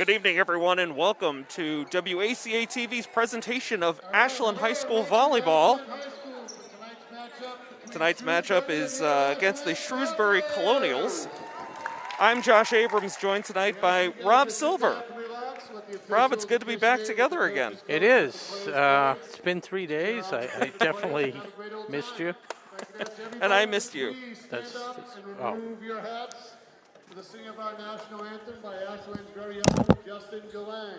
Good evening, everyone, and welcome to WACA-TV's presentation of Ashland High School Volleyball. Tonight's matchup is against the Shrewsbury Colonials. I'm Josh Abrams, joined tonight by Rob Silver. Rob, it's good to be back together again. It is. It's been 3 days. I definitely missed you. And I missed you. Remove your hats for the singing of our national anthem by Ashland's very own Justin Galang.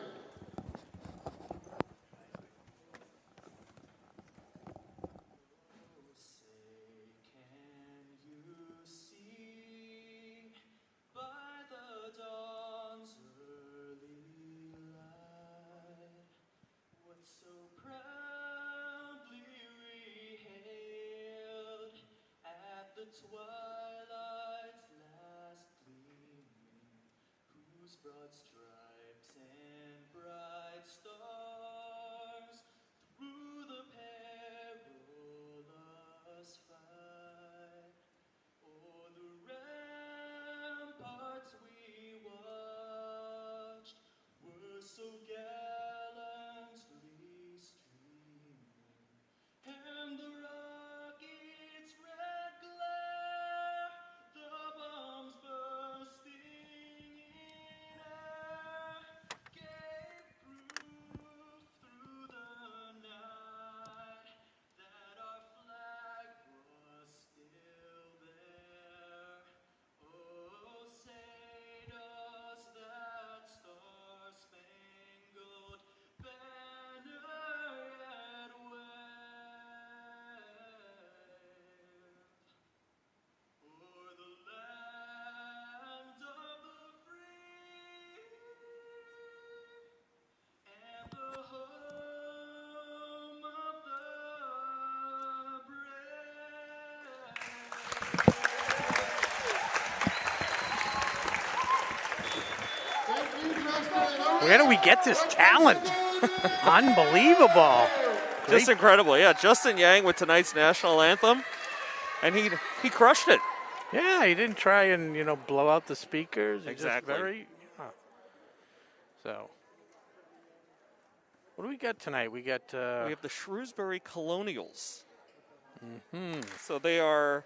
Twilight's last gleaming, whose broad stripes and bright stars through the perilous fight o'er the ramparts we watched were so gallantly streaming, and the rocket's red glare, the bombs bursting in air, gave proof through the night that our flag was still there. Oh, say does that star-spangled banner yet wave o'er the land of the free and the home of the brave? Where do we get this talent? Unbelievable. Just incredible. Yeah, Justin Yang with tonight's national anthem, and he crushed it. Yeah, he didn't try and, blow out the speakers. He Exactly. So, what do we got tonight? We got... We have the Shrewsbury Colonials. So they are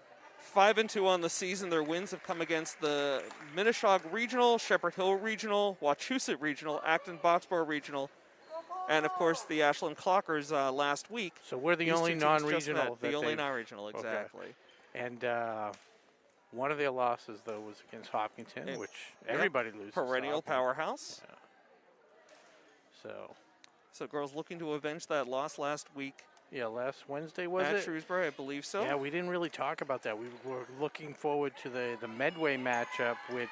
5-2 on the season. Their wins have come against the Minneshaug Regional, Shepherd Hill Regional, Wachusett Regional, Acton Boxborough Regional, and of course the Ashland Clockers last week. So we're the These only two teams just non-regional. met. The only non-regional, exactly. And one of their losses, though, was against Hopkinton, which everybody loses. Perennial powerhouse. Yeah. So girls looking to avenge that loss last week Yeah, last Wednesday, was at it? Shrewsbury, I believe so. Yeah, we didn't really talk about that. We were looking forward to the Medway matchup, which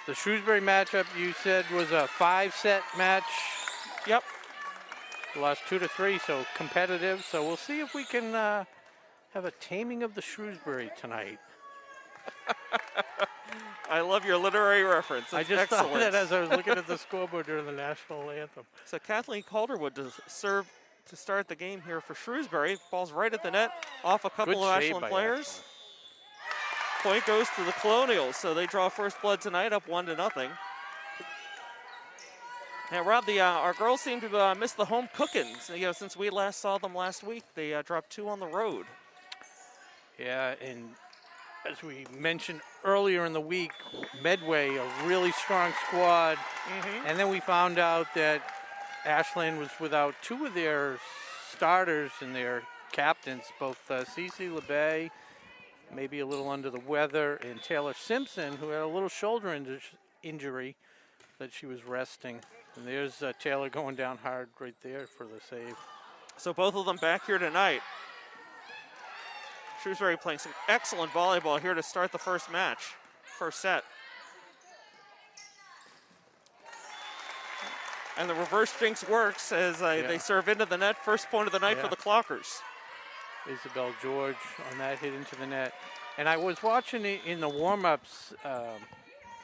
the Shrewsbury matchup you said was a 5-set match. Yep. Lost 2-3, so competitive. So we'll see if we can have a taming of the Shrewsbury tonight. I love your literary reference. I It's just excellent. thought that as I was looking at the scoreboard during the national anthem. So Kathleen Calderwood to serve to start the game here for Shrewsbury. Ball's right at the net, off a couple Good of save Ashland by players. Ashland. Point goes to the Colonials, so they draw first blood tonight, up 1-0. Now, Rob, our girls seem to miss the home cookings. Since we last saw them last week, they dropped 2 on the road. Yeah, and as we mentioned earlier in the week, Medway, a really strong squad. And then we found out that Ashland was without 2 of their starters and their captains, both Cece LeBay, maybe a little under the weather, and Taylor Simpson, who had a little shoulder injury that she was resting. And there's Taylor going down hard right there for the save. So both of them back here tonight. Shrewsbury playing some excellent volleyball here to start the first set. And the reverse jinx works as they serve into the net. First point of the night for the Clockers. Isabel George on that hit into the net. And I was watching it in the warm-ups.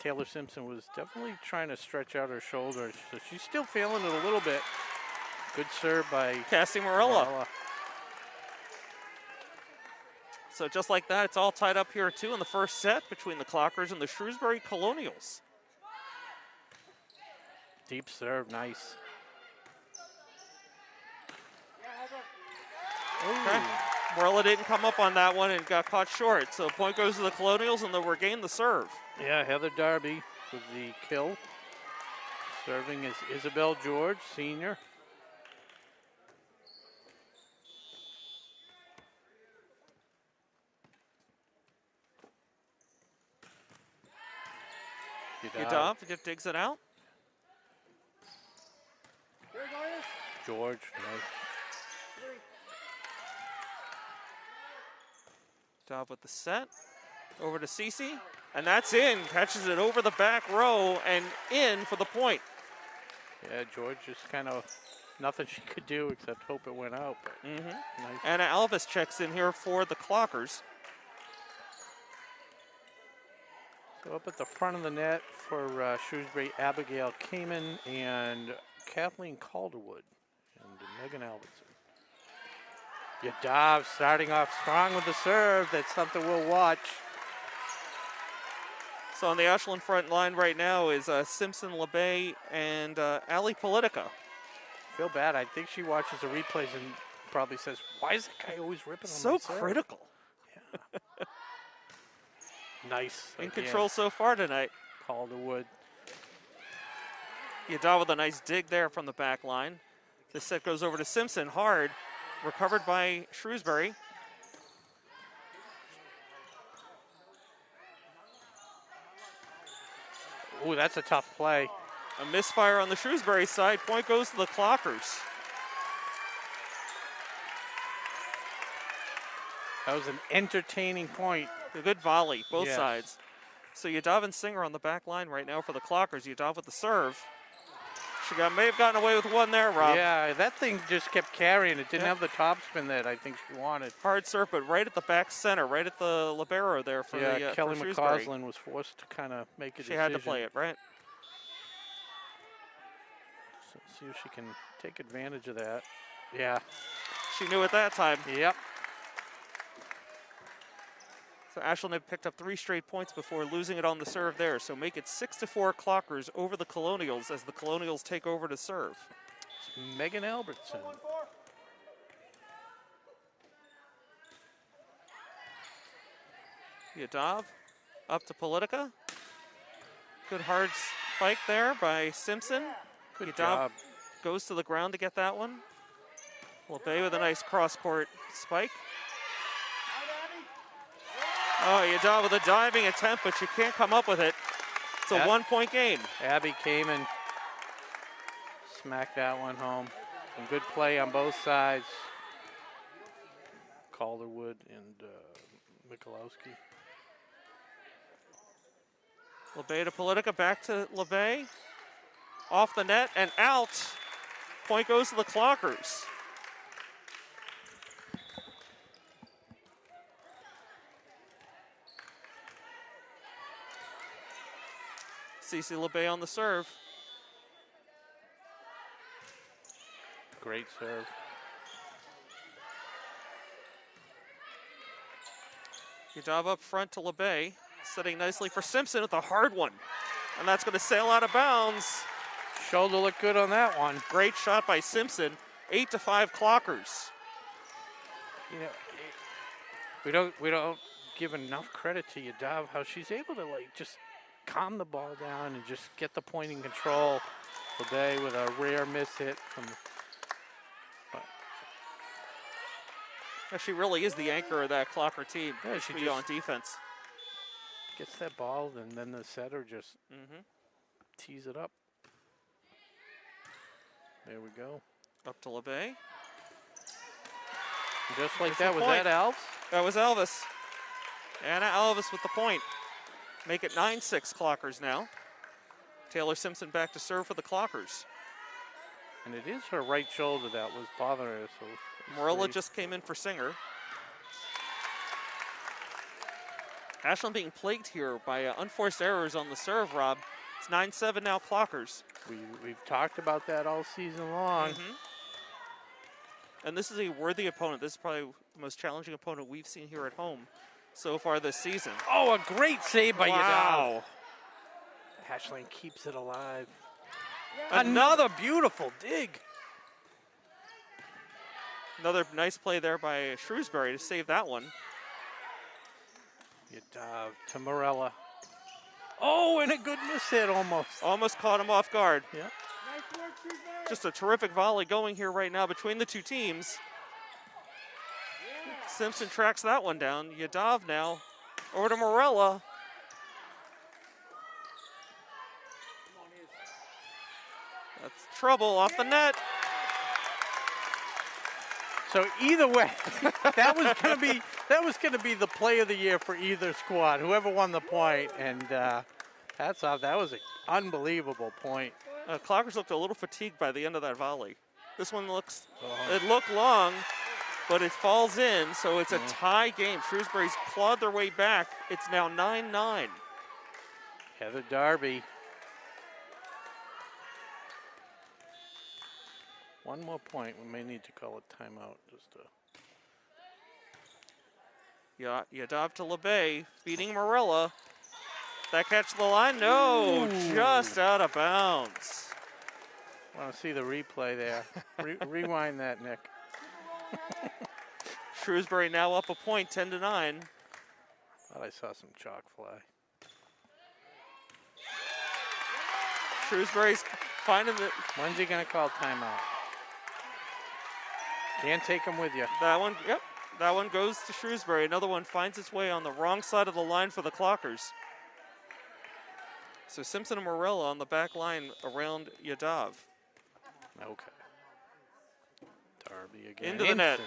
Taylor Simpson was definitely trying to stretch out her shoulder, so she's still feeling it a little bit. Good serve by Cassie Morella. So just like that, it's all tied up here too in the first set between the Clockers and the Shrewsbury Colonials. Deep serve, nice. Okay. Morella didn't come up on that one and got caught short. So point goes to the Colonials, and they'll regain the serve. Yeah, Heather Darby with the kill. Serving is Isabel George, senior. Yadav digs it out. George, nice. Yadav with the set. Over to Cece. And that's in. Catches it over the back row and in for the point. Yeah, George just kind of nothing she could do except hope it went out. But nice. Anna Alvis checks in here for the Clockers. So up at the front of the net for Shrewsbury, Abigail Kamen and Kathleen Calderwood and Megan Albertson. Yadav starting off strong with the serve. That's something we'll watch. So on the Ashland front line right now is Simpson LeBay and Ali Politica. Feel bad. I think she watches the replays and probably says, "Why is that guy always ripping on So my serve?" critical. Yeah. Nice. In again. control so far tonight. Calderwood. Yadav with a nice dig there from the back line. This set goes over to Simpson, hard. Recovered by Shrewsbury. Ooh, that's a tough play. A misfire on the Shrewsbury side. Point goes to the Clockers. That was an entertaining point. A good volley, both Yes. sides. So Yadav and Singer on the back line right now for the Clockers. Yadav with the serve. She may have gotten away with one there, Rob. Yeah, that thing just kept carrying. It didn't Yep. have the topspin that I think she wanted. Hard serve, but right at the back center, right at the libero there for Yeah, the Kelly for Shrewsbury. McCausland was forced to kind of make a She decision. had to play it, right? So see if she can take advantage of that. Yeah. She knew at that time. Yep. So Ashland had picked up 3 straight points before losing it on the serve there. So make it 6-4 Clockers over the Colonials as the Colonials take over to serve. It's Megan Albertson. Yadav up to Politica. Good hard spike there by Simpson. Good Yadav job. goes to the ground to get that one. LeBay with a nice cross-court spike. Oh, Yadav with a diving attempt, but you can't come up with it. It's a Yep. 1-point game. Abby came and smacked that one home. Some good play on both sides. Calderwood and Michalowski. LeBay to Politica, back to LeBay. Off the net and out. Point goes to the Clockers. Cece LeBay on the serve. Great serve. Yadav up front to LeBay, setting nicely for Simpson with a hard one. And that's going to sail out of bounds. Shoulder looked good on that one. Great shot by Simpson. 8-5 Clockers. You know, we don't give enough credit to Yadav how she's able to just calm the ball down and just get the point in control. LeBay with a rare miss hit from. She really is the anchor of that Clocker team. Yeah, she Be just on defense. gets that ball, and then the setter just tees it up. There we go. Up to LeBay. Just like There's that, the was point. that Alves? That was Elvis. Anna Elvis with the point. Make it 9-6 Clockers now. Taylor Simpson back to serve for the Clockers. And it is her right shoulder that was bothering her. So Morella just came in for Singer. Ashland being plagued here by unforced errors on the serve, Rob. It's 9-7 now Clockers. We've talked about that all season long. And this is a worthy opponent. This is probably the most challenging opponent we've seen here at home so far this season. Oh, a great save by Yadav. Wow. Ashland keeps it alive. Another beautiful dig. Another nice play there by Shrewsbury to save that one. To Morella. Oh, and a good miss hit almost. Almost caught him off guard. Yeah. Just a terrific volley going here right now between the two teams. Simpson tracks that one down. Yadav now over to Morella. That's trouble off the net. So either way, that was gonna be the play of the year for either squad, whoever won the point, and hats off. That was an unbelievable point. Clockers looked a little fatigued by the end of that volley. This one it looked long, but it falls in, so it's a tie game. Shrewsbury's clawed their way back. It's now 9-9. Heather Darby. One more point. We may need to call a timeout. Just to... Yadav to LeBay, feeding Morella. That catch the line? No, just out of bounds. Want to see the replay there. Rewind that, Nick. Shrewsbury now up a point, 10-9. Thought I saw some chalk fly. Shrewsbury's finding the... When's he going to call timeout? Can't take him with you. That one, yep. That one goes to Shrewsbury. Another one finds its way on the wrong side of the line for the Clockers. So Simpson and Morella on the back line around Yadav. Okay. Darby again. Into the net.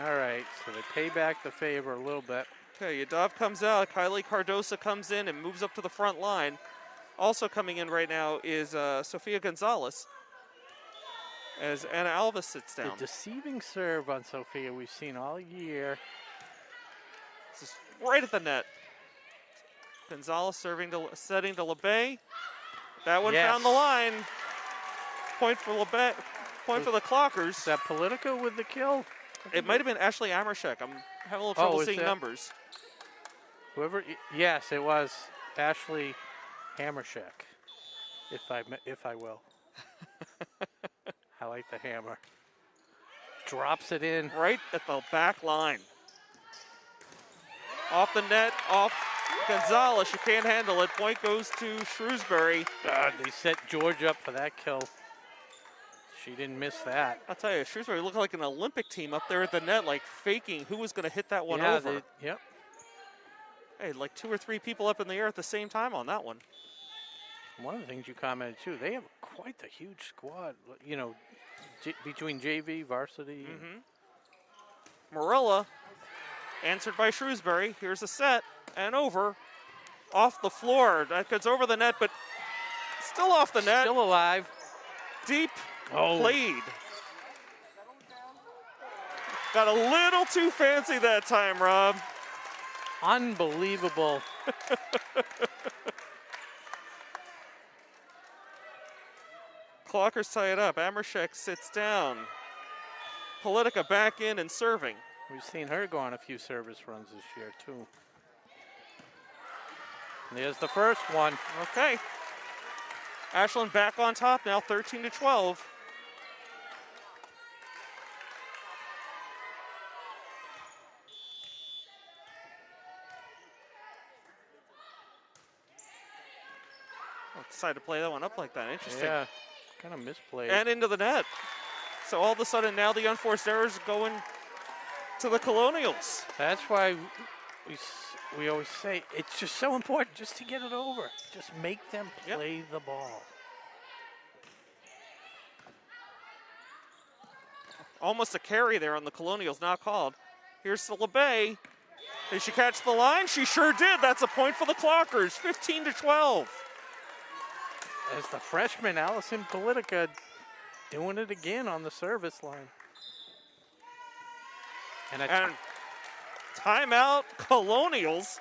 All right, so they pay back the favor a little bit. Okay, Yadav comes out. Kylie Cardosa comes in and moves up to the front line. Also coming in right now is Sofia Gonzalez as Anna Alves sits down. The deceiving serve on Sofia we've seen all year. This is right at the net. Gonzalez setting to LeBay. That one found the line. Point for LeBay. Point for the Clockers. Is that Politica with the kill? It might have been Ashley Amershek. I'm having a little trouble seeing numbers. Whoever, yes, it was Ashley Hamershek, if I will. I like the hammer. Drops it in. Right at the back line. Off the net, off Gonzalez. You can't handle it. Point goes to Shrewsbury. God, they set George up for that kill. She didn't miss that. I'll tell you, Shrewsbury looked like an Olympic team up there at the net, like faking who was going to hit that one over. Yep. Hey, like 2 or 3 people up in the air at the same time on that one. One of the things you commented too, they have quite a huge squad, you know, between JV, varsity. Morella, answered by Shrewsbury. Here's a set and over. Off the floor. That gets over the net, but still off the net. Still alive. Deep played. Got a little too fancy that time, Rob. Unbelievable. Clockers tie it up. Amershek sits down. Politica back in and serving. We've seen her go on a few service runs this year, too. And there's the first one. Okay. Ashland back on top now, 13-12. Decided to play that one up like that. Interesting. Yeah, kind of misplayed. And into the net. So all of a sudden now the unforced errors going to the Colonials. That's why we always say it's just so important just to get it over. Just make them play the ball. Almost a carry there on the Colonials, now called. Here's to LeBay. Did she catch the line? She sure did. That's a point for the Clockers, 15-12. As the freshman, Allison Politica, doing it again on the service line. And timeout, Colonials.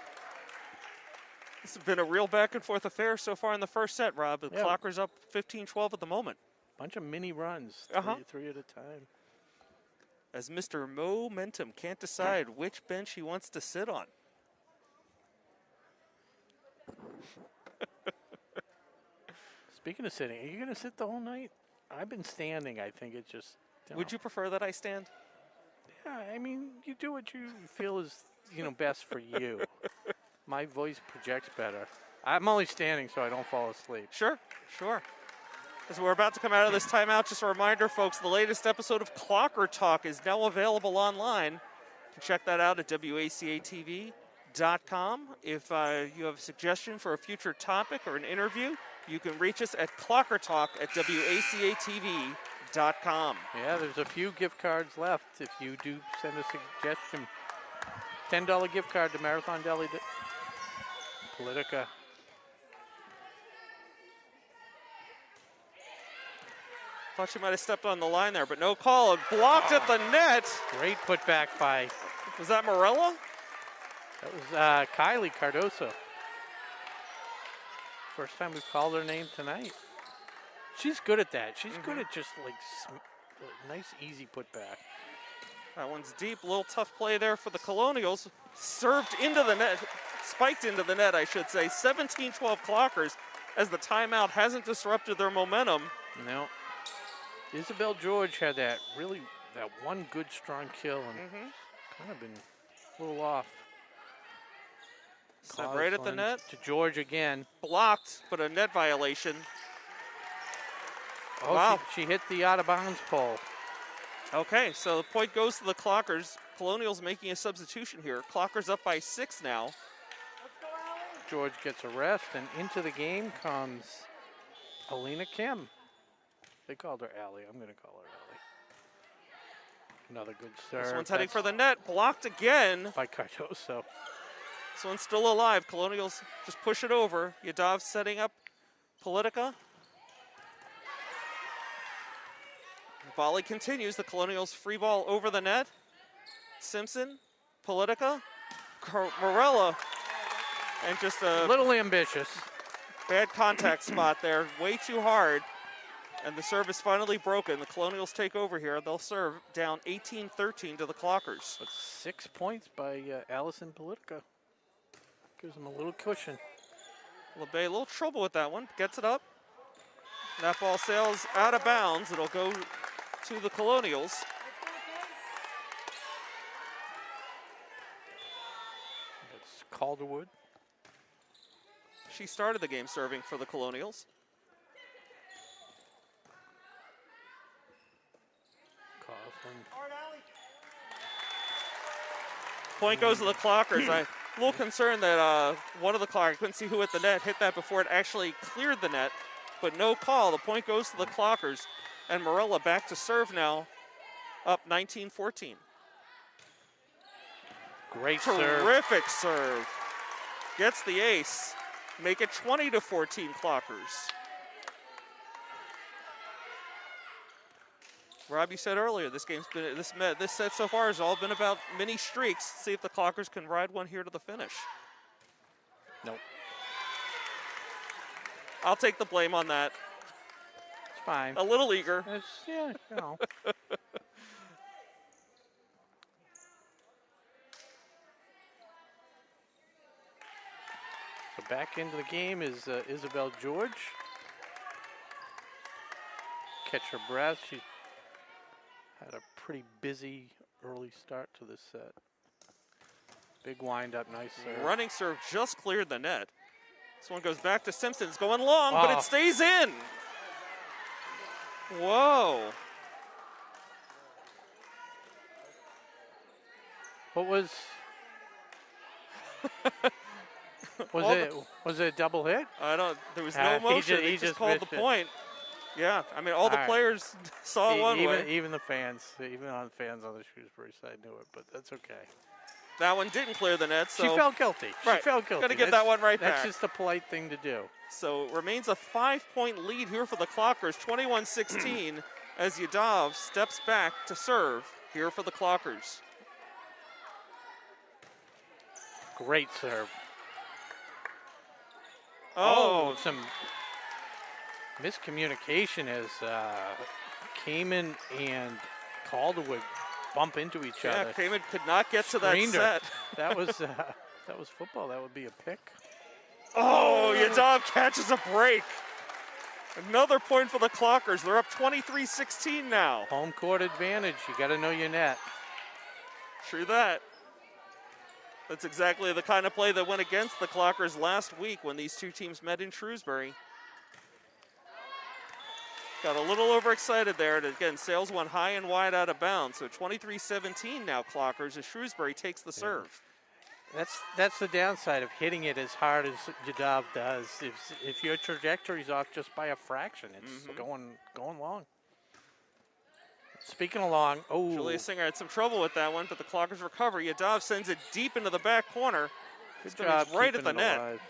This has been a real back and forth affair so far in the first set, Rob. The Clockers up 15-12 at the moment. Bunch of mini runs, three at a time. As Mr. Momentum can't decide which bench he wants to sit on. Speaking of sitting, are you going to sit the whole night? I've been standing. I think it's just. Would you prefer that I stand? Yeah, I mean, you do what you feel is, best for you. My voice projects better. I'm only standing so I don't fall asleep. Sure. As we're about to come out of this timeout, just a reminder, folks, the latest episode of Clocker Talk is now available online. You can check that out at WACA-TV.com. If you have a suggestion for a future topic or an interview, you can reach us at clockertalk@WACA-TV.com. Yeah, there's a few gift cards left if you do send a suggestion. $10 gift card to Marathon Deli Politica. Thought she might have stepped on the line there, but no call. It blocked at the net. Great putback by, Was that Morella? that was Kylie Cardoso. First time we've called her name tonight. She's good at that. She's good at just like nice, easy putback. That one's deep. A little tough play there for the Colonials. Served into the net, spiked into the net, I should say. 17-12 Clockers as the timeout hasn't disrupted their momentum. No. Isabel George had that one good strong kill and kind of been a little off. Set right at the Cosland net. to George again. Blocked, but a net violation. Oh, Wow. she hit the out of bounds pole. Okay, so the point goes to the Clockers. Colonials making a substitution here. Clockers up by 6 now. George gets a rest, and into the game comes Alina Kim. They called her Allie. I'm going to call her Allie. Another good serve. This one's heading for the net. Blocked again. by Cardoso. This one's still alive. Colonials just push it over. Yadav setting up Politica. Volley continues. The Colonials free ball over the net. Simpson, Politica, Morella, and just a Little ambitious. bad contact spot there. Way too hard. And the serve is finally broken. The Colonials take over here. They'll serve down 18-13 to the Clockers. But 6 points by Allison Politica. Gives them a little cushion. LeBay, a little trouble with that one. Gets it up. That ball sails out of bounds. It'll go to the Colonials. It's Calderwood. She started the game serving for the Colonials. Coughlin. Point goes to the Clockers. I'm a little concerned that one of the Clockers, couldn't see who hit the net, hit that before it actually cleared the net, but no call. The point goes to the Clockers, and Morella back to serve now, up 19-14. Great serve. Terrific serve. Gets the ace. Make it 20-14 Clockers. Rob, you said earlier this game's been this set so far has all been about mini streaks. See if the Clockers can ride one here to the finish. Nope. I'll take the blame on that. It's fine. A little eager. It's, yeah, you know. So back into the game is Isabel George. Catch her breath. She had a pretty busy early start to this set. Big wind up, nice serve. Running serve just cleared the net. This one goes back to Simpson. It's going long, but it stays in. Whoa. What was was it a double hit? There was no motion. He just called the point. Yeah, I mean, all the players saw it one way. Even the fans, even on fans on the Shrewsbury side knew it, but that's okay. That one didn't clear the net, so she felt guilty. Right. She felt guilty. Got to get that one right back. That's just a polite thing to do. So it remains a 5-point lead here for the Clockers, 21-16, as Yadav steps back to serve here for the Clockers. Great serve. Oh, some miscommunication as Kamen and Calderwood bump into each yeah, other. Kamen could not get to that Screened her. set. That was football. That would be a pick. Oh, Yadav catches a break. Another point for the Clockers. They're up 23-16 now. Home court advantage. You got to know your net. True that. That's exactly the kind of play that went against the Clockers last week when these two teams met in Shrewsbury. Got a little overexcited there. And again, Sales went high and wide out of bounds. So 23-17 now Clockers as Shrewsbury takes the serve. That's the downside of hitting it as hard as Yadav does. If your trajectory's off just by a fraction, it's going long. Speaking of long, Julia Singer had some trouble with that one, but the Clockers recover. Yadav sends it deep into the back corner. Good job right at the keeping it net. alive.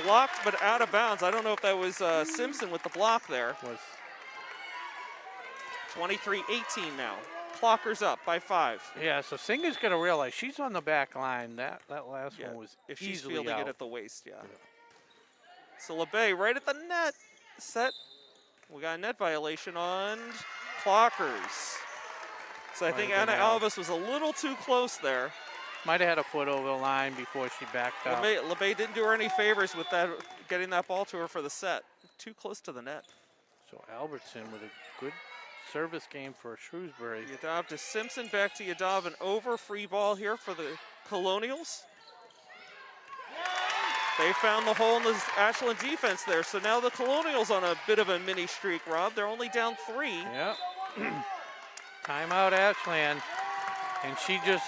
Blocked but out of bounds. I don't know if that was Simpson with the block there. 23-18 now. Clockers up by 5. Yeah, so Singer's got to realize she's on the back line. That last one was if she's easily fielding out. it at the waist, So LeBay right at the net. Set. We got a net violation on Clockers. So I think Anna Alvis was a little too close there. Might have had a foot over the line before she backed up. LeBay didn't do her any favors with that, getting that ball to her for the set. Too close to the net. So Albertson with a good service game for Shrewsbury. Yadav to Simpson, back to Yadav, an over free ball here for the Colonials. They found the hole in the Ashland defense there, so now the Colonials on a bit of a mini streak, Rob. They're only down 3. Yep. Timeout Ashland. And she just,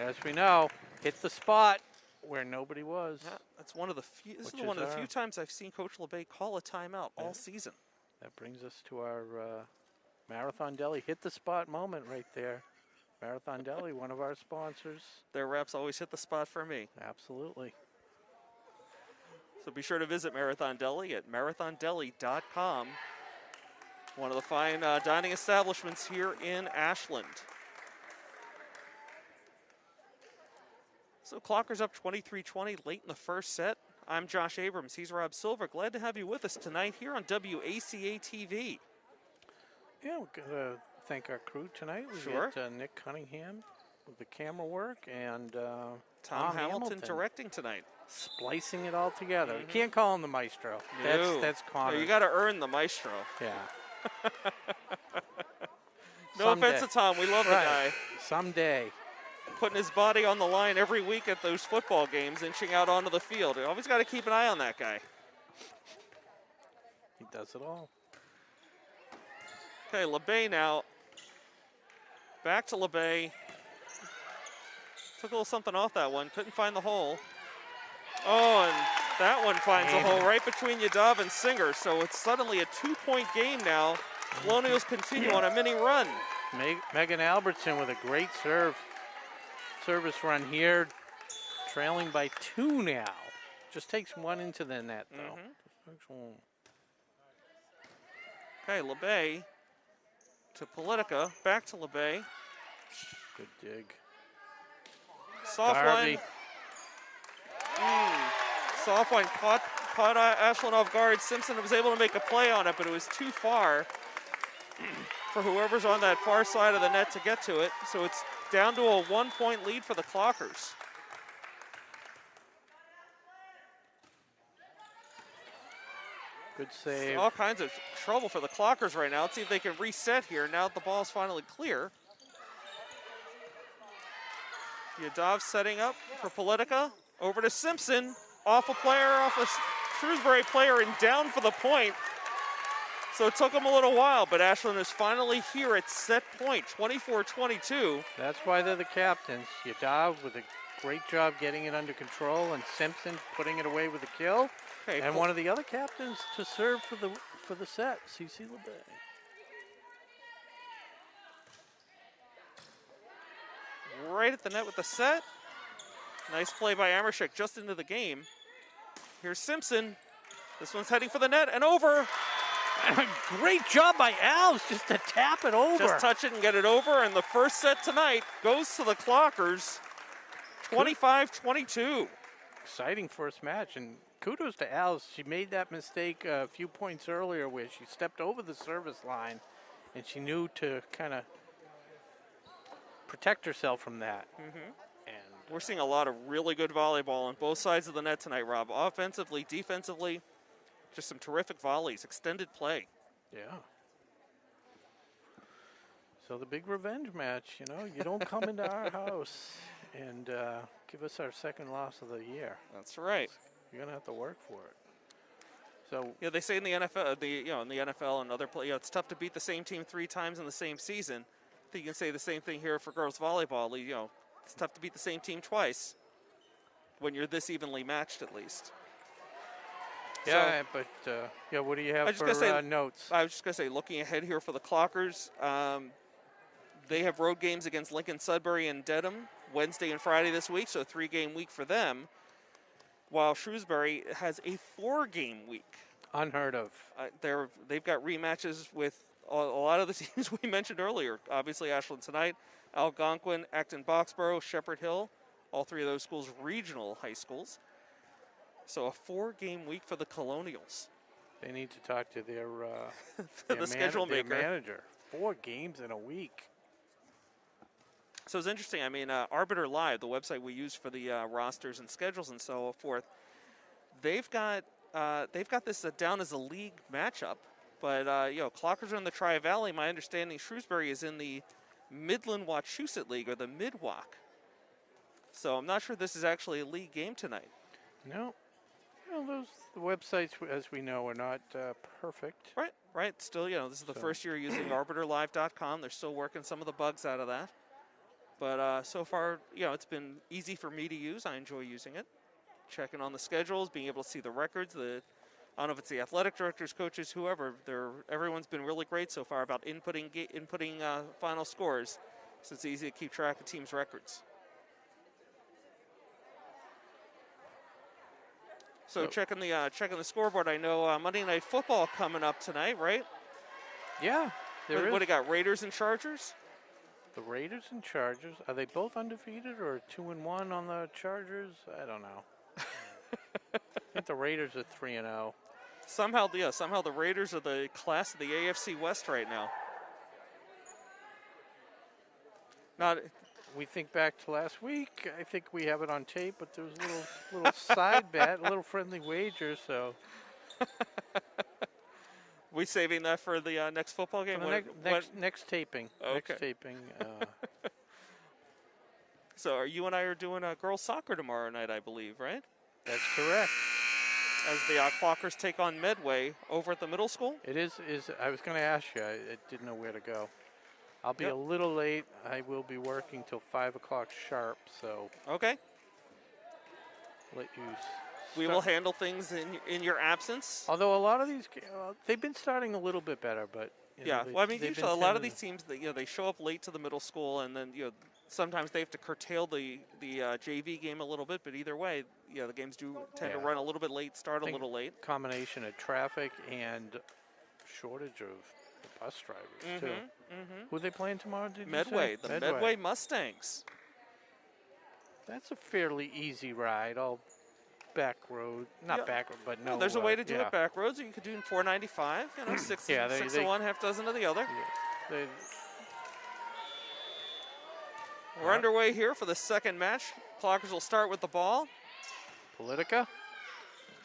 as we know, hit the spot where nobody was. Yeah, that's one of the few. This is one of the few times I've seen Coach LeBay call a timeout all season. That brings us to our Marathon Deli hit the spot moment right there. Marathon Deli, one of our sponsors. Their reps always hit the spot for me. Absolutely. So be sure to visit Marathon Deli at marathondeli.com. One of the fine dining establishments here in Ashland. So Clockers up 23-20 late in the first set. I'm Josh Abrams. He's Rob Silver. Glad to have you with us tonight here on WACA-TV. Yeah, we're going to thank our crew tonight. We got Nick Cunningham with the camera work and Tom Hamilton directing tonight. Splicing it all together. You can't call him the maestro. That's Connor. No, you got to earn the maestro. Yeah. No offense to Tom. We love the guy. Someday. Putting his body on the line every week at those football games, inching out onto the field. You always got to keep an eye on that guy. He does it all. Okay, LeBay now. Back to LeBay. Took a little something off that one. Couldn't find the hole. Oh, and that one finds a hole right between Yadav and Singer. So it's suddenly a 2-point game now. Colonials continue on a mini run. Megan Albertson with a great service run here. Trailing by 2 now. Just takes one into the net, though. Okay, LeBay to Politica. Back to LeBay. Good dig. Soft one. Soft one caught Ashland off guard. Simpson was able to make a play on it, but it was too far for whoever's on that far side of the net to get to it. So it's down to a 1-point lead for the Clockers. Good save. All kinds of trouble for the Clockers right now. Let's see if they can reset here now that the ball's finally clear. Yadav setting up for Politica. Over to Simpson. Off a Shrewsbury player and down for the point. So it took them a little while, but Ashland is finally here at set point, 24-22. That's why they're the captains. Yadav with a great job getting it under control, and Simpson putting it away with a kill. Okay, and one of the other captains to serve for the set, CC LeBay. Right at the net with the set. Nice play by Amershek just into the game. Here's Simpson. This one's heading for the net and over. Great job by Alves just to tap it over. Just touch it and get it over, and the first set tonight goes to the Clockers, 25-22. Exciting first match, and kudos to Alves. She made that mistake a few points earlier where she stepped over the service line, and she knew to kind of protect herself from that. And we're seeing a lot of really good volleyball on both sides of the net tonight, Rob. Offensively, defensively. Just some terrific volleys, extended play. Yeah. So the big revenge match, you know, you don't come into our house and give us our second loss of the year. That's right. You're gonna have to work for it. So Yeah, they say in the NFL, in the NFL and other play, it's tough to beat the same team 3 times in the same season. I think you can say the same thing here for girls volleyball. It's tough to beat the same team twice when you're this evenly matched, at least. yeah, but what do you have for notes? I was just gonna say, looking ahead here for the Clockers, they have road games against Lincoln, Sudbury, and Dedham Wednesday and Friday this week, so a 3-game week for them. While Shrewsbury has a 4-game week. Unheard of. They've got rematches with a lot of the teams we mentioned earlier. Obviously, Ashland tonight, Algonquin, Acton, Boxborough, Shepherd Hill, all 3 of those schools regional high schools. So a 4-game week for the Colonials. They need to talk to their the schedule maker. Their manager. 4 games in a week. So it's interesting. I mean, Arbiter Live, the website we use for the rosters and schedules and so forth, they've got this down as a league matchup. But Clockers are in the Tri-Valley. My understanding, Shrewsbury is in the Midland Wachusett League, or the Mid-WAC. So I'm not sure this is actually a league game tonight. No. The websites, as we know, are not perfect. Right. Still, this is the first year using arbiterlive.com. They're still working some of the bugs out of that. But so far, it's been easy for me to use. I enjoy using it. Checking on the schedules, being able to see the records. I don't know if it's the athletic directors, coaches, whoever. Everyone's been really great so far about inputting final scores. So it's easy to keep track of teams' records. So checking the scoreboard, I know Monday Night Football coming up tonight, right? Yeah, there is. What do you got, Raiders and Chargers? The Raiders and Chargers, are they both undefeated or 2-1 on the Chargers? I don't know. I think the Raiders are 3-0. Somehow the Raiders are the class of the AFC West right now. We think back to last week. I think we have it on tape, but there was a little side bet, a little friendly wager. So we saving that for the next football game. Next taping. Okay. Next taping. So you and I are doing girls soccer tomorrow night, I believe, right? That's correct. As the Clockers take on Medway over at the middle school. It is. I was going to ask you. I didn't know where to go. I'll be a little late. I will be working till 5 o'clock sharp. So okay. Let you. We will handle things in your absence. Although a lot of these, they've been starting a little bit better, but usually a lot of these teams that they show up late to the middle school, and then sometimes they have to curtail the JV game a little bit. But either way, the games do tend to run a little bit late, start a little late. Combination of traffic and shortage of the bus drivers too. Who are they playing tomorrow? Did Medway, you say? the Medway Mustangs. That's a fairly easy ride. All back road, not back road, but no. There's a way to do it back roads. You could do 495. 6 to 1, half dozen of the other. Yeah, We're underway here for the second match. Clockers will start with the ball. Politica.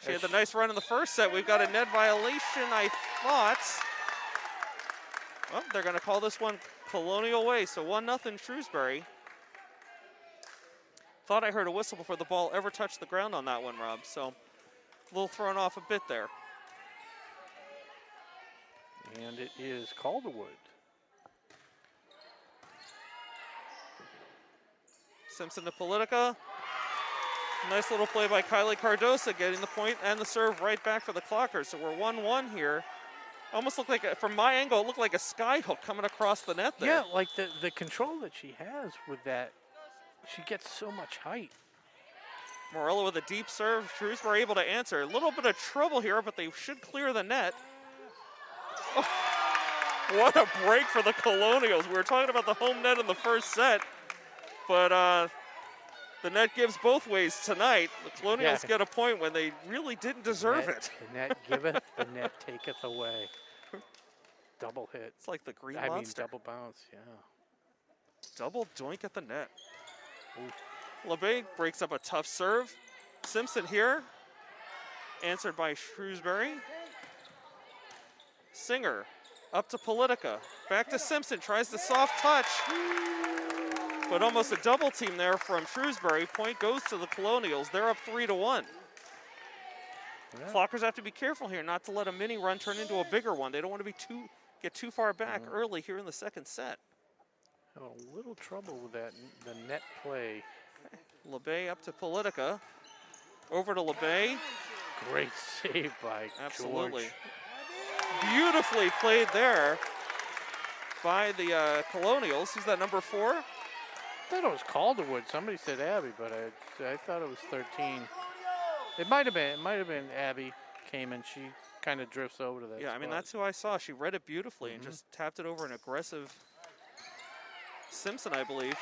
She had the nice run in the first set. We've got a net violation, I thought. Well, they're going to call this one Colonial Way, so 1-0 Shrewsbury. Thought I heard a whistle before the ball ever touched the ground on that one, Rob. So a little thrown off a bit there. And it is Calderwood. Simpson to Politica. Nice little play by Kylie Cardosa, getting the point and the serve right back for the Clockers. So we're 1-1 here. Almost looked like, from my angle, it looked like a sky hook coming across the net there. Yeah, like the control that she has with that. She gets so much height. Morello with a deep serve. Shrewsbury able to answer. A little bit of trouble here, but they should clear the net. Oh, what a break for the Colonials. We were talking about the home net in the first set, but the net gives both ways tonight. The Colonials get a point when they really didn't deserve it. The net giveth, the net taketh away. Double hit. It's like the Green Monster. Monster. Double bounce, yeah. Double doink at the net. LeBay breaks up a tough serve. Simpson here, answered by Shrewsbury. Singer up to Politica. Back to Simpson. Tries the soft touch. But almost a double team there from Shrewsbury. Point goes to the Colonials. They're up 3-1. Yeah. Clockers have to be careful here not to let a mini run turn into a bigger one. They don't want to get too far back early here in the second set. Have a little trouble with that, the net play. LeBay up to Politica. Over to LeBay. Great save by Absolutely. George. Beautifully played there by the Colonials. Who's that, number 4? I thought it was Calderwood. Somebody said Abby, but I thought it was 13. It might have been Abby came and she kind of drifts over to that Yeah, I mean, spot. that's who I saw. She read it beautifully and just tapped it over an aggressive Simpson, I believe.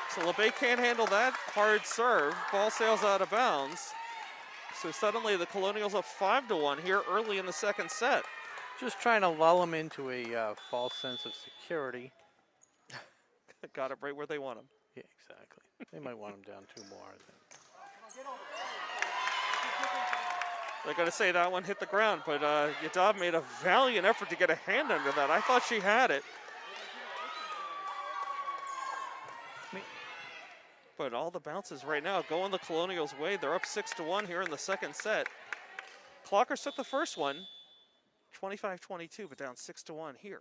So LeBay can't handle that hard serve. Ball sails out of bounds. So suddenly the Colonials up 5-1 here early in the second set. Just trying to lull them into a false sense of security. Got it right where they want them. Yeah, exactly. They might want them down 2 more. They're going to say that one hit the ground, but Yadav made a valiant effort to get a hand under that. I thought she had it. But all the bounces right now going the Colonials' way. They're up 6-1 here in the second set. Clockers took the first one, 25-22, but down 6-1 here.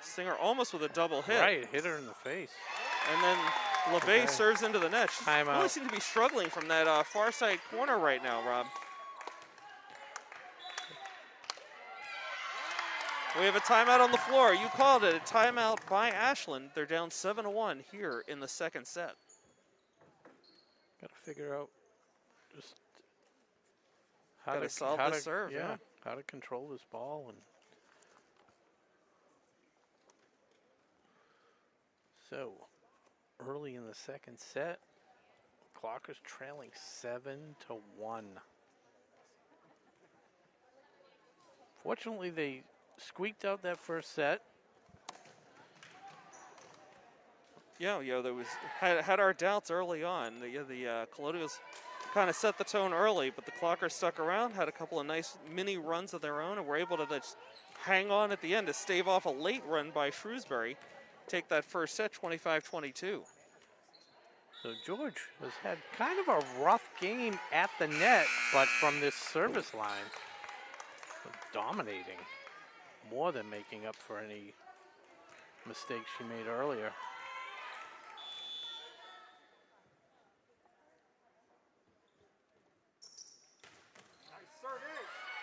Singer almost with a double hit. Right, hit her in the face. And then LeBay serves into the net. She Timeout. really seems to be struggling from that far side corner right now, Rob. We have a timeout on the floor. You called it a timeout by Ashland. They're down 7-1 here in the second set. Got to figure out just how Gotta solve how the to serve, yeah. how to control this ball. And so early in the second set, Clockers trailing 7-1. Fortunately, they squeaked out that first set. Yeah, there was had our doubts early on. The Colonials kind of set the tone early, but the Clockers stuck around, had a couple of nice mini runs of their own, and were able to just hang on at the end to stave off a late run by Shrewsbury. Take that first set, 25-22. So George has had kind of a rough game at the net, but from this service line, dominating, more than making up for any mistakes she made earlier.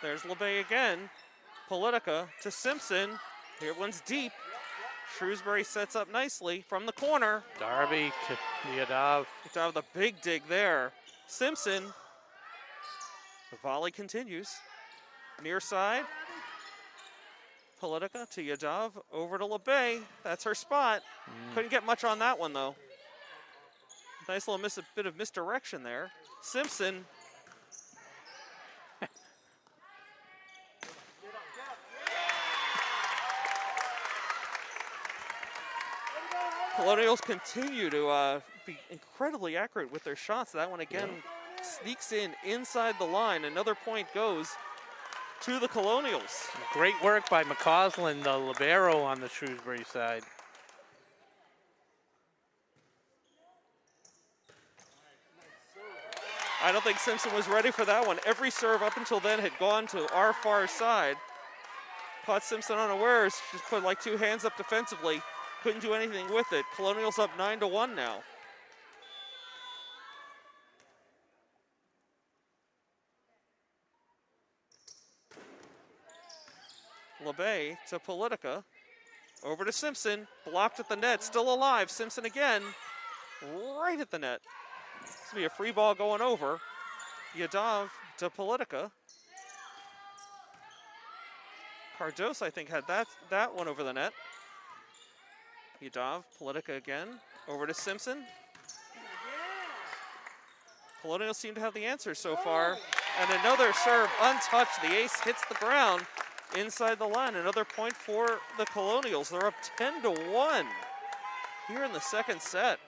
There's LeBay again. Politica to Simpson. Here one's deep. Shrewsbury sets up nicely from the corner. Darby to Yadav. Yadav, the big dig there. Simpson. The volley continues. Near side. Politica to Yadav. Over to LeBay. That's her spot. Couldn't get much on that one, though. Nice little bit of misdirection there. Simpson. Colonials continue to be incredibly accurate with their shots. That one again sneaks in inside the line. Another point goes to the Colonials. Great work by McCausland, the libero on the Shrewsbury side. I don't think Simpson was ready for that one. Every serve up until then had gone to our far side. Caught Simpson unawares. Just put like 2 hands up defensively. Couldn't do anything with it. Colonials up 9-1 now. LeBay to Politica. Over to Simpson. Blocked at the net. Still alive. Simpson again. Right at the net. This will be a free ball going over. Yadav to Politica. Cardos, I think, had that one over the net. Yadav, Politica again. Over to Simpson. Colonials seem to have the answer so far. And another serve untouched. The ace hits the ground inside the line. Another point for the Colonials. They're up 10-1 here in the second set.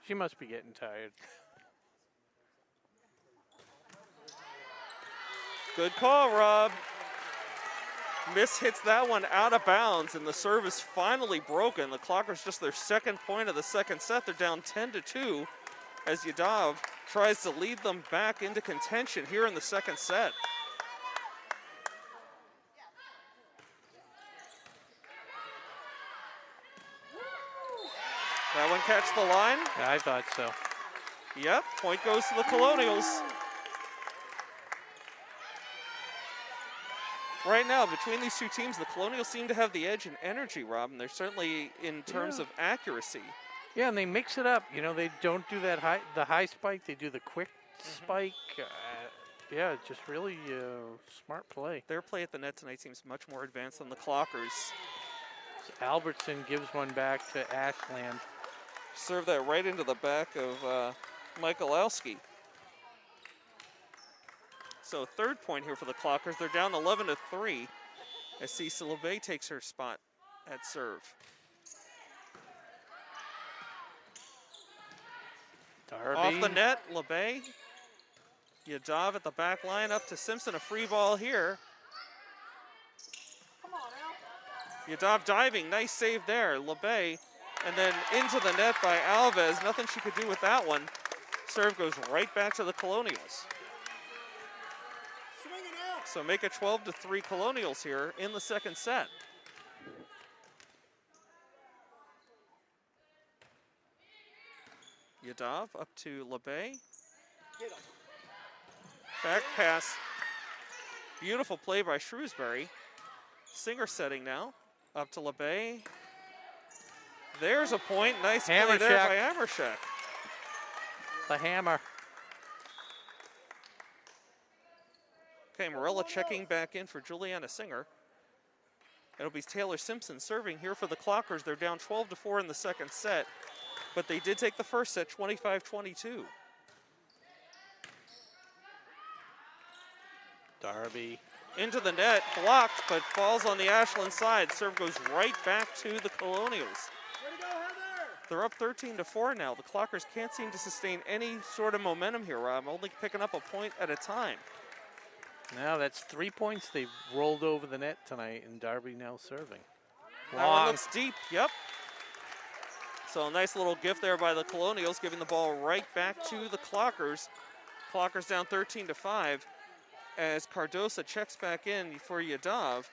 She must be getting tired. Good call, Rob. Miss hits that one out of bounds, and the serve is finally broken. The Clockers just their second point of the second set. They're down 10-2 as Yadav tries to lead them back into contention here in the second set. That one catch the line? Yeah, I thought so. Yep, point goes to the Colonials. Right now, between these two teams, the Colonials seem to have the edge in energy, Rob, and they're certainly in terms of accuracy. Yeah, and they mix it up. You know, they don't do that the high spike. They do the quick spike. Yeah, just really smart play. Their play at the net tonight seems much more advanced than the Clockers. So Albertson gives one back to Ashland. Serve that right into the back of Michalowski. So third point here for the Clockers. They're down 11-3 as Cece LeBay takes her spot at serve. Darby. Off the net, LeBay. Yadav at the back line, up to Simpson, a free ball here. Yadav diving, nice save there, LeBay. And then into the net by Alves, nothing she could do with that one. Serve goes right back to the Colonials. So make it 12-3 Colonials here in the second set. Yadav up to LeBay. Back pass. Beautiful play by Shrewsbury. Singer setting now. Up to LeBay. There's a point. Nice play there by Amershek. The hammer. Okay, Morella checking back in for Juliana Singer. It'll be Taylor Simpson serving here for the Clockers. They're down 12-4 in the second set, but they did take the first set 25-22. Darby. Into the net, blocked, but falls on the Ashland side. Serve goes right back to the Colonials. They're up 13-4 now. The Clockers can't seem to sustain any sort of momentum here, Rob. Only picking up a point at a time. Now that's 3 points they've rolled over the net tonight, and Darby now serving. That one looks deep, yep. So a nice little gift there by the Colonials, giving the ball right back to the Clockers. Clockers down 13-5 as Cardosa checks back in for Yadav.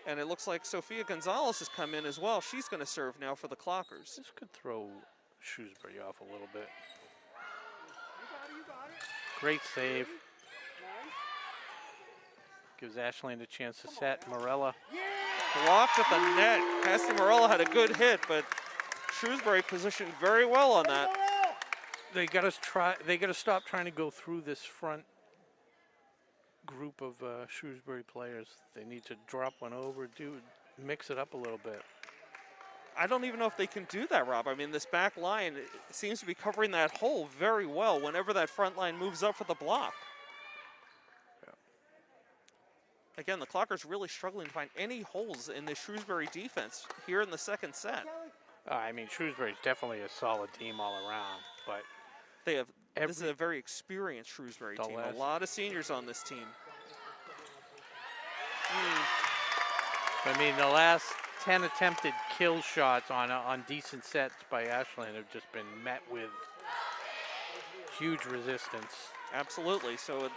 And it looks like Sofia Gonzalez has come in as well. She's going to serve now for the Clockers. This could throw Shrewsbury off a little bit. Great save. Gives Ashland a chance to set. Morella. Blocked at the net. Cassie Morella had a good hit, but Shrewsbury positioned very well on that. They got to stop trying to go through this front group of Shrewsbury players. They need to drop one over, mix it up a little bit. I don't even know if they can do that, Rob. I mean, this back line seems to be covering that hole very well whenever that front line moves up for the block. Again, the Clockers really struggling to find any holes in the Shrewsbury defense here in the second set. I mean, Shrewsbury's definitely a solid team all around, but they have. This is a very experienced Shrewsbury team. A lot of seniors on this team. I mean, the last 10 attempted kill shots on decent sets by Ashland have just been met with huge resistance. Absolutely. So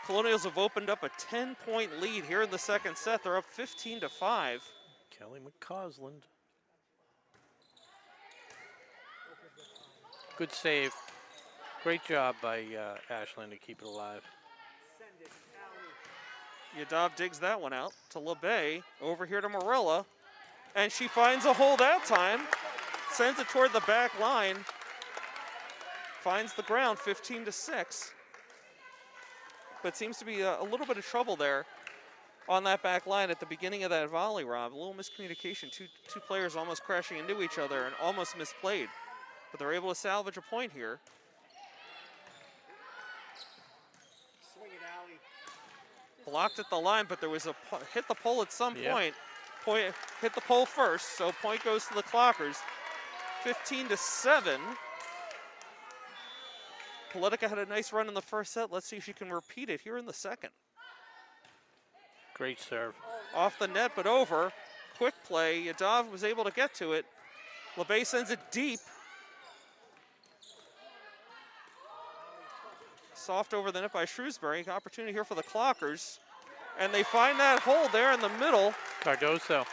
Colonials have opened up a 10-point lead here in the second set. They're up 15-5. Kelly McCausland. Good save. Great job by Ashland to keep it alive. Yadav digs that one out to LeBay. Over here to Morella. And she finds a hole that time. Sends it toward the back line. Finds the ground, 15-6. But seems to be a little bit of trouble there on that back line at the beginning of that volley, Rob. A little miscommunication. Two players almost crashing into each other and almost misplayed. But they're able to salvage a point here. Blocked at the line, but there was a hit the pole at some point. Point hit the pole first, so point goes to the Clockers. 15-7 Politica had a nice run in the first set. Let's see if she can repeat it here in the second. Great serve. Off the net, but over. Quick play. Yadav was able to get to it. LeBay sends it deep. Soft over the net by Shrewsbury. Opportunity here for the Clockers. And they find that hole there in the middle. Cardoso,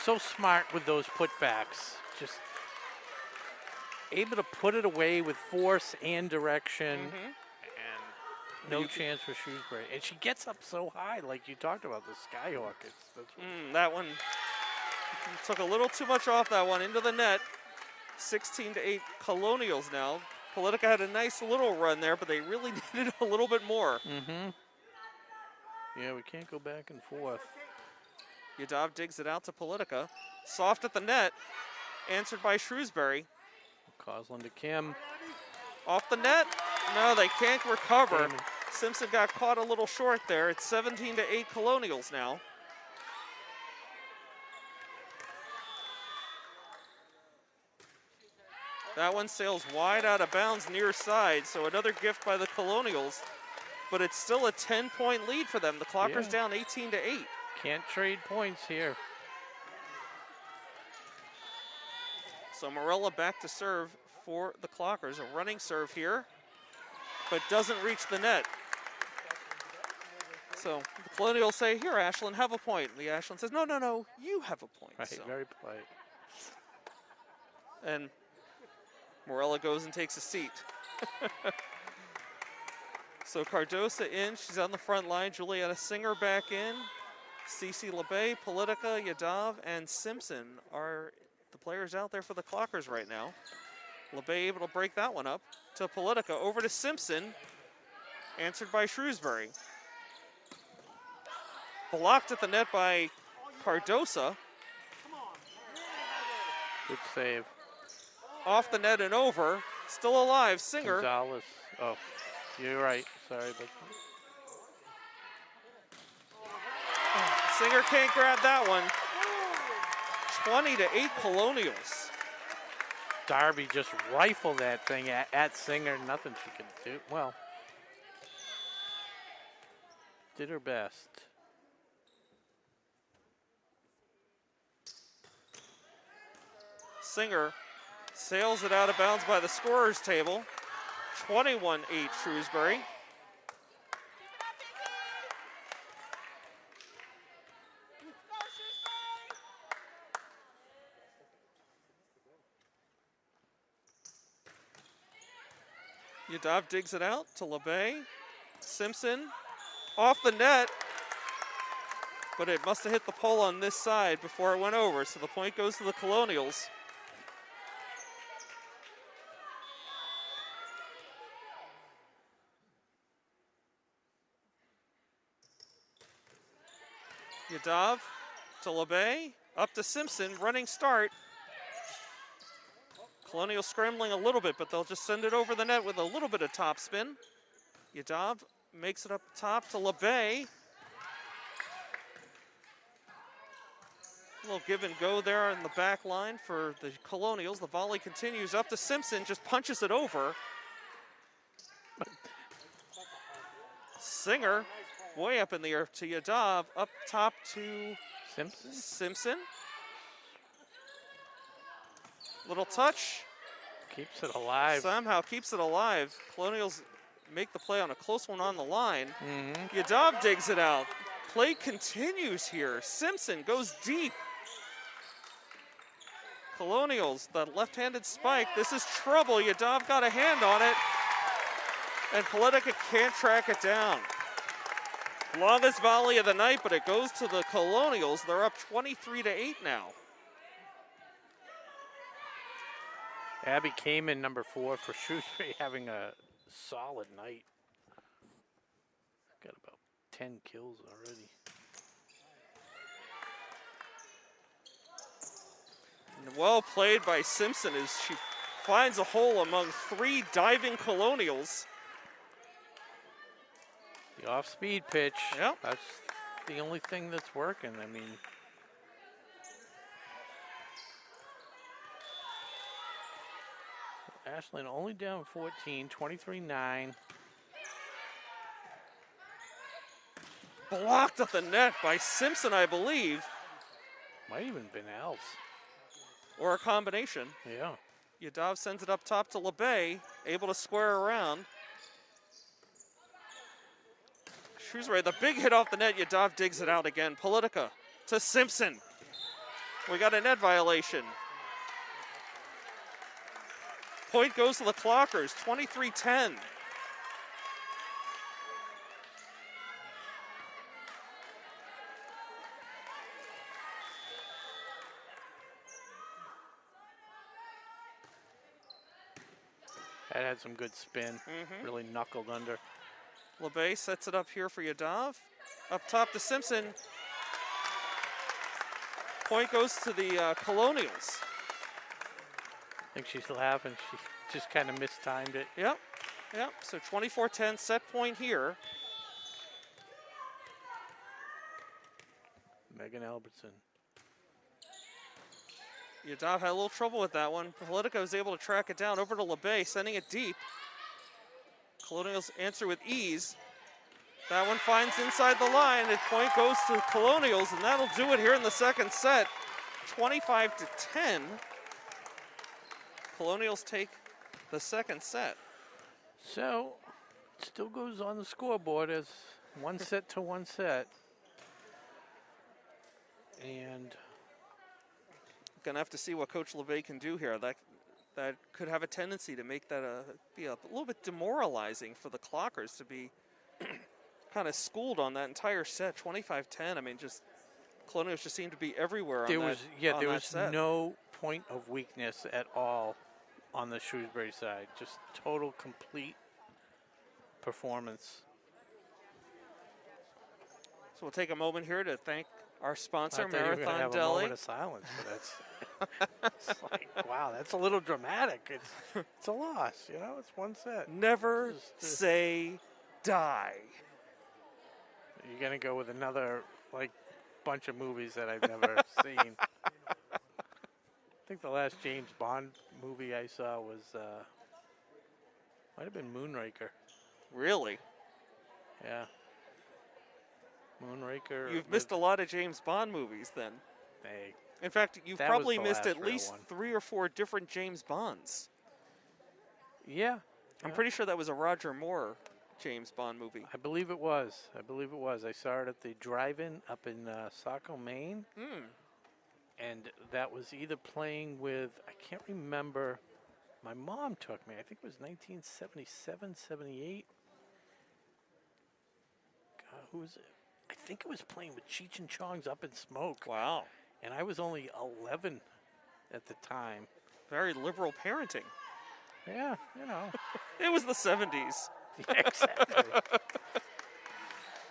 so smart with those putbacks. Just able to put it away with force and direction. And no chance for Shrewsbury. And she gets up so high, like you talked about, the Skyhawk. That one took a little too much off that one into the net. 16-8 Colonials now. Politica had a nice little run there, but they really needed a little bit more. Yeah, we can't go back and forth. Yadav digs it out to Politica. Soft at the net. Answered by Shrewsbury. Coslin to Kim. Off the net. No, they can't recover. Simpson got caught a little short there. It's 17-8 Colonials now. That one sails wide out of bounds near side, so another gift by the Colonials. But it's still a 10-point lead for them. The Clockers down 18-8. Can't trade points here. So Morella back to serve for the Clockers. A running serve here, but doesn't reach the net. So the Colonials say, here, Ashland, have a point. The Ashland says, no, no, no, you have a point. Right, so. very polite. And Morella goes and takes a seat. So Cardosa in, she's on the front line. Julietta Singer back in. Cece LeBay, Politica, Yadav, and Simpson are the players out there for the Clockers right now. LeBay able to break that one up to Politica. Over to Simpson, answered by Shrewsbury. Blocked at the net by Cardosa. Good save. Off the net and over. Still alive, Singer. Gonzalez. Oh, you're right. Sorry, but Singer can't grab that one. 20-8 Colonials. Darby just rifled that thing at Singer. Nothing she could do. Well, did her best. Singer sails it out of bounds by the scorer's table. 21-8 Shrewsbury. Yadav digs it out to LeBay. Simpson off the net, but it must have hit the pole on this side before it went over, so the point goes to the Colonials. Yadav to LeBay, up to Simpson, running start. Colonial scrambling a little bit, but they'll just send it over the net with a little bit of top spin. Yadav makes it up top to LeBay. A little give and go there in the back line for the Colonials. The volley continues up to Simpson, just punches it over. Singer way up in the air to Yadav, up top to Simpson. Little touch. Keeps it alive. Somehow keeps it alive. Colonials make the play on a close one on the line. Yadav digs it out. Play continues here. Simpson goes deep. Colonials, the left-handed spike. This is trouble. Yadav got a hand on it. And Politica can't track it down. Longest volley of the night, but it goes to the Colonials. They're up 23-8 now. Abby came in number 4 for Shrewsbury, having a solid night. Got about 10 kills already. And well played by Simpson as she finds a hole among 3 diving Colonials. The off-speed pitch. Yep. That's the only thing that's working. I mean, Ashland only down 14, 23-9. Blocked at the net by Simpson, I believe, Might even been else. or a combination. Yeah. Yadav sends it up top to LeBay, able to square around. Shrewsbury, the big hit off the net. Yadav digs it out again. Politica to Simpson. We got a net violation. Point goes to the Clockers, 23-10. That had some good spin. Really knuckled under. LeBay sets it up here for Yadav. Up top to Simpson. Point goes to the Colonials. I think she's laughing. She just kind of mistimed it. Yep. So 24-10 set point here. Megan Albertson. Yadav had a little trouble with that one. Politica was able to track it down over to LeBay, sending it deep. Colonials answer with ease. That one finds inside the line. The point goes to Colonials, and that'll do it here in the second set. 25-10. Colonials take the second set. So, it still goes on the scoreboard as 1 set to 1 set. And Gonna have to see what Coach LeBay can do here. That could have a tendency to make that be a little bit demoralizing for the Clockers to be kind of schooled on that entire set. 25-10. I mean, just Colonials just seemed to be everywhere there on was that. there was no point of weakness at all on the Shrewsbury side. Just total, complete performance. So we'll take a moment here to thank our sponsor, I thought you were gonna Marathon have a Deli. moment of silence, but that's it's like, wow, that's a little dramatic. It's a loss, you know. It's 1 set. Never Just, say die. You're gonna go with another like bunch of movies that I've never seen. I think the last James Bond movie I saw was might have been Moonraker. Really? Yeah. Moonraker. You've missed a lot of James Bond movies then. Hey, In fact, you've That was probably the missed last at real least one. 3 or 4 different James Bonds. yeah. I'm yeah. pretty sure that was a Roger Moore James Bond movie. I believe it was. I saw it at the drive-in up in Saco, Maine. And that was either playing with, I can't remember, my mom took me. I think it was 1977, 78. God, who was it? I think it was playing with Cheech and Chong's Up in Smoke. Wow. And I was only 11 at the time. Very liberal parenting. Yeah, you know. It was the 70s. Yeah, exactly.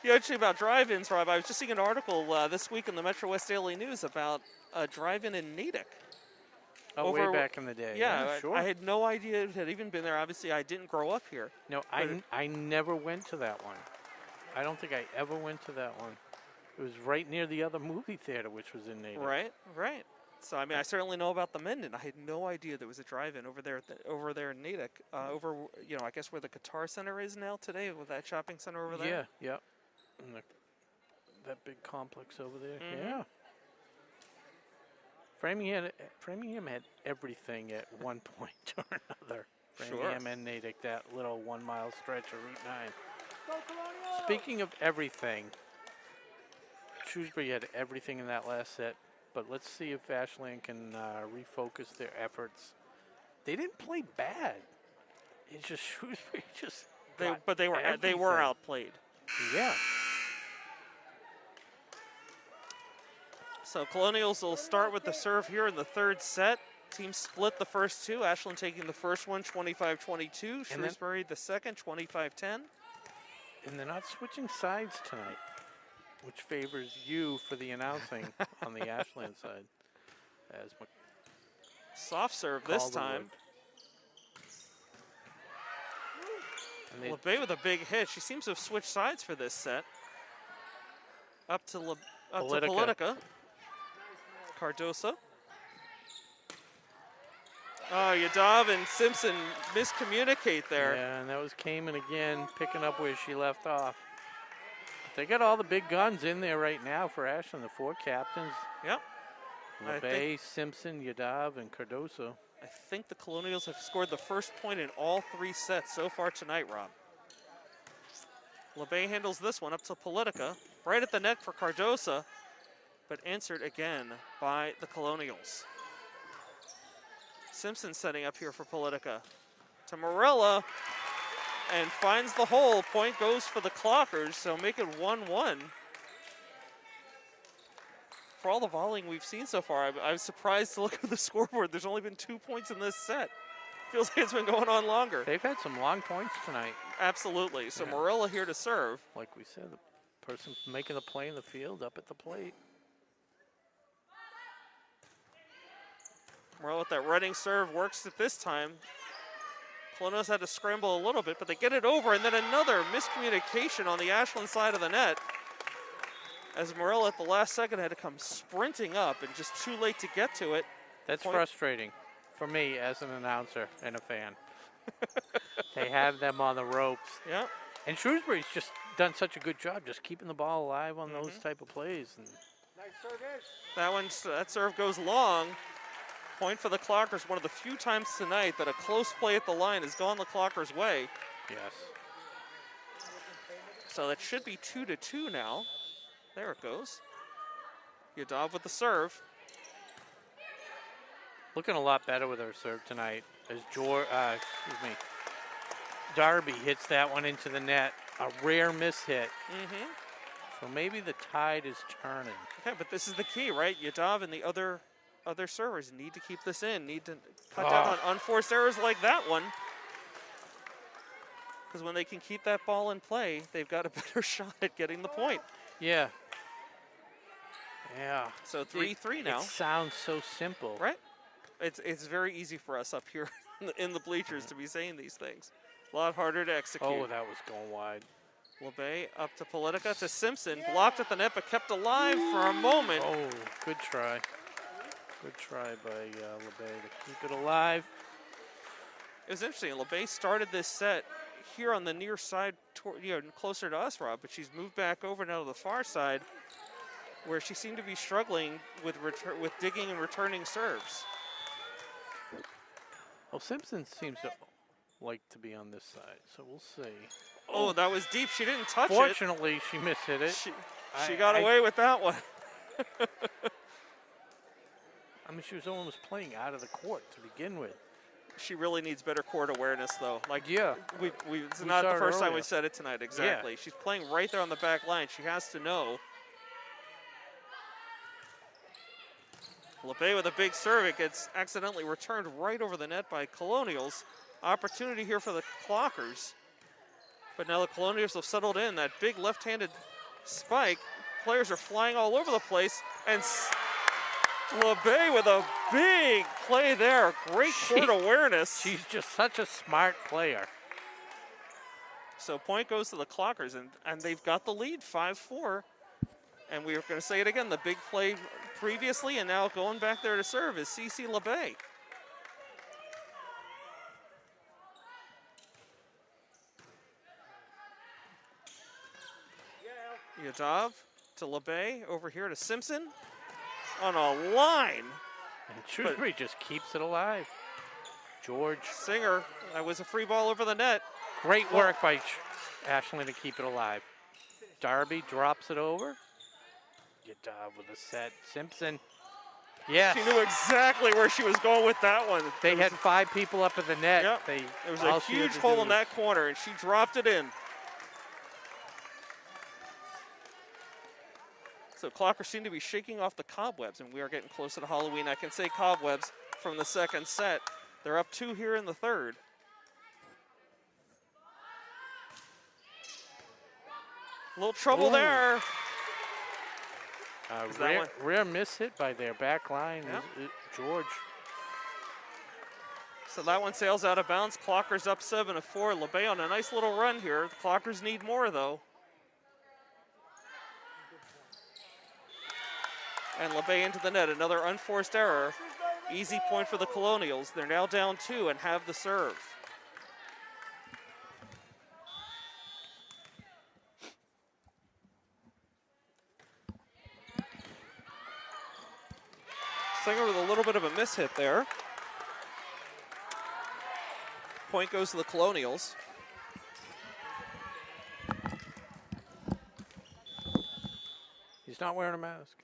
Yeah, actually about drive-ins, Rob, I was just seeing an article this week in the Metro West Daily News about a drive-in in Natick. Oh, way back in the day. Yeah, sure. I had no idea it had even been there. Obviously, I didn't grow up here. No, I never went to that one. I don't think I ever went to that one. It was right near the other movie theater, which was in Natick. Right. So, I mean, I certainly know about the Menden. I had no idea there was a drive-in over there in Natick. Over, I guess where the Guitar Center is now today, with that shopping center over there. Yeah. And that big complex over there. Yeah. Framingham had everything at one point or another. Framingham and Natick, that little 1 mile stretch of Route 9. Speaking of everything, Shrewsbury had everything in that last set, but let's see if Ashland can refocus their efforts. They didn't play bad. It's just Shrewsbury just. They were outplayed. Yeah. So Colonials will start with the serve here in the third set. Teams split the first 2. Ashland taking the first one, 25-22. Shrewsbury the second, 25-10. And they're not switching sides tonight, which favors you for the announcing on the Ashland side. As Soft serve this time. LeBay with a big hit. She seems to have switched sides for this set. Up to Politica. Cardosa. Oh, Yadav and Simpson miscommunicate there. Yeah, and that was Kamen again, picking up where she left off. They got all the big guns in there right now for Ashland, the 4 captains. Yep. LeBay, Simpson, Yadav, and Cardoso. I think the Colonials have scored the first point in all 3 sets so far tonight, Rob. LeBay handles this one up to Politica, right at the net for Cardosa, but answered again by the Colonials. Simpson setting up here for Politica. To Morella, and finds the hole. Point goes for the Clockers, so make it 1-1. For all the volleying we've seen so far, I was surprised to look at the scoreboard. There's only been 2 points in this set. Feels like it's been going on longer. They've had some long points tonight. Absolutely. So Morella here to serve. Like we said, the person making the play in the field up at the plate. Morella with that running serve works it this time. Colonials had to scramble a little bit, but they get it over, and then another miscommunication on the Ashland side of the net. As Morella at the last second had to come sprinting up and just too late to get to it. That's frustrating for me as an announcer and a fan. They have them on the ropes. Yeah. And Shrewsbury's just done such a good job just keeping the ball alive on those type of plays. And that serve goes long. Point for the Clockers. One of the few times tonight that a close play at the line has gone the Clockers' way. yes. So that should be 2-2 now. There it goes. Yadav with the serve. Looking a lot better with her serve tonight as Darby hits that one into the net. A rare miss hit. So maybe the tide is turning. Okay, but this is the key, right? Yadav and the other servers need to keep this in, need to cut down on unforced errors like that one. Because when they can keep that ball in play, they've got a better shot at getting the point. Yeah. Yeah. So 3-3 now. It sounds so simple. Right? It's very easy for us up here in the bleachers to be saying these things. A lot harder to execute. Oh, that was going wide. LeBay up to Politica to Simpson. Blocked at the net, but kept alive for a moment. Oh, good try. Good try by LeBay to keep it alive. It was interesting. LeBay started this set here on the near side, closer to us, Rob, but she's moved back over now to the far side, where she seemed to be struggling with digging and returning serves. Well, Simpson seems to like to be on this side, so we'll see. Oh, that was deep. She didn't touch Fortunately, she mishit it. She got away with that one. I mean, she was almost playing out of the court to begin with. She really needs better court awareness, though. Like, yeah, it's not the first time we've said it tonight. Exactly. Yeah. She's playing right there on the back line. She has to know. LeBay with a big serve. It gets accidentally returned right over the net by Colonials. Opportunity here for the Clockers. But now the Colonials have settled in. That big left-handed spike. Players are flying all over the place. And LeBay with a big play there. Great court awareness. She's just such a smart player. So point goes to the Clockers, and they've got the lead, 5-4. And we are going to say it again, the big play previously and now going back there to serve is CeCe LeBay. Yadav to LeBay, over here to Simpson on a line. And Shrewsbury just keeps it alive. George. Singer, that was a free ball over the net. Great work by Ashland to keep it alive. Darby drops it over. Yadav with a set. Simpson. Yes. She knew exactly where she was going with that one. They had 5 people up in the net. Yep. There was a huge hole in that corner, and she dropped it in. So Clockers seem to be shaking off the cobwebs, and we are getting closer to Halloween. I can say cobwebs from the second set. They're up 2 here in the third. A little trouble there. Rare miss hit by their back line, George. So that one sails out of bounds. Clockers up 7-4. LeBay on a nice little run here. The Clockers need more, though. And LeBay into the net, another unforced error. Easy point for the Colonials. They're now down 2 and have the serve. Singer with a little bit of a mishit there. Point goes to the Colonials. He's not wearing a mask.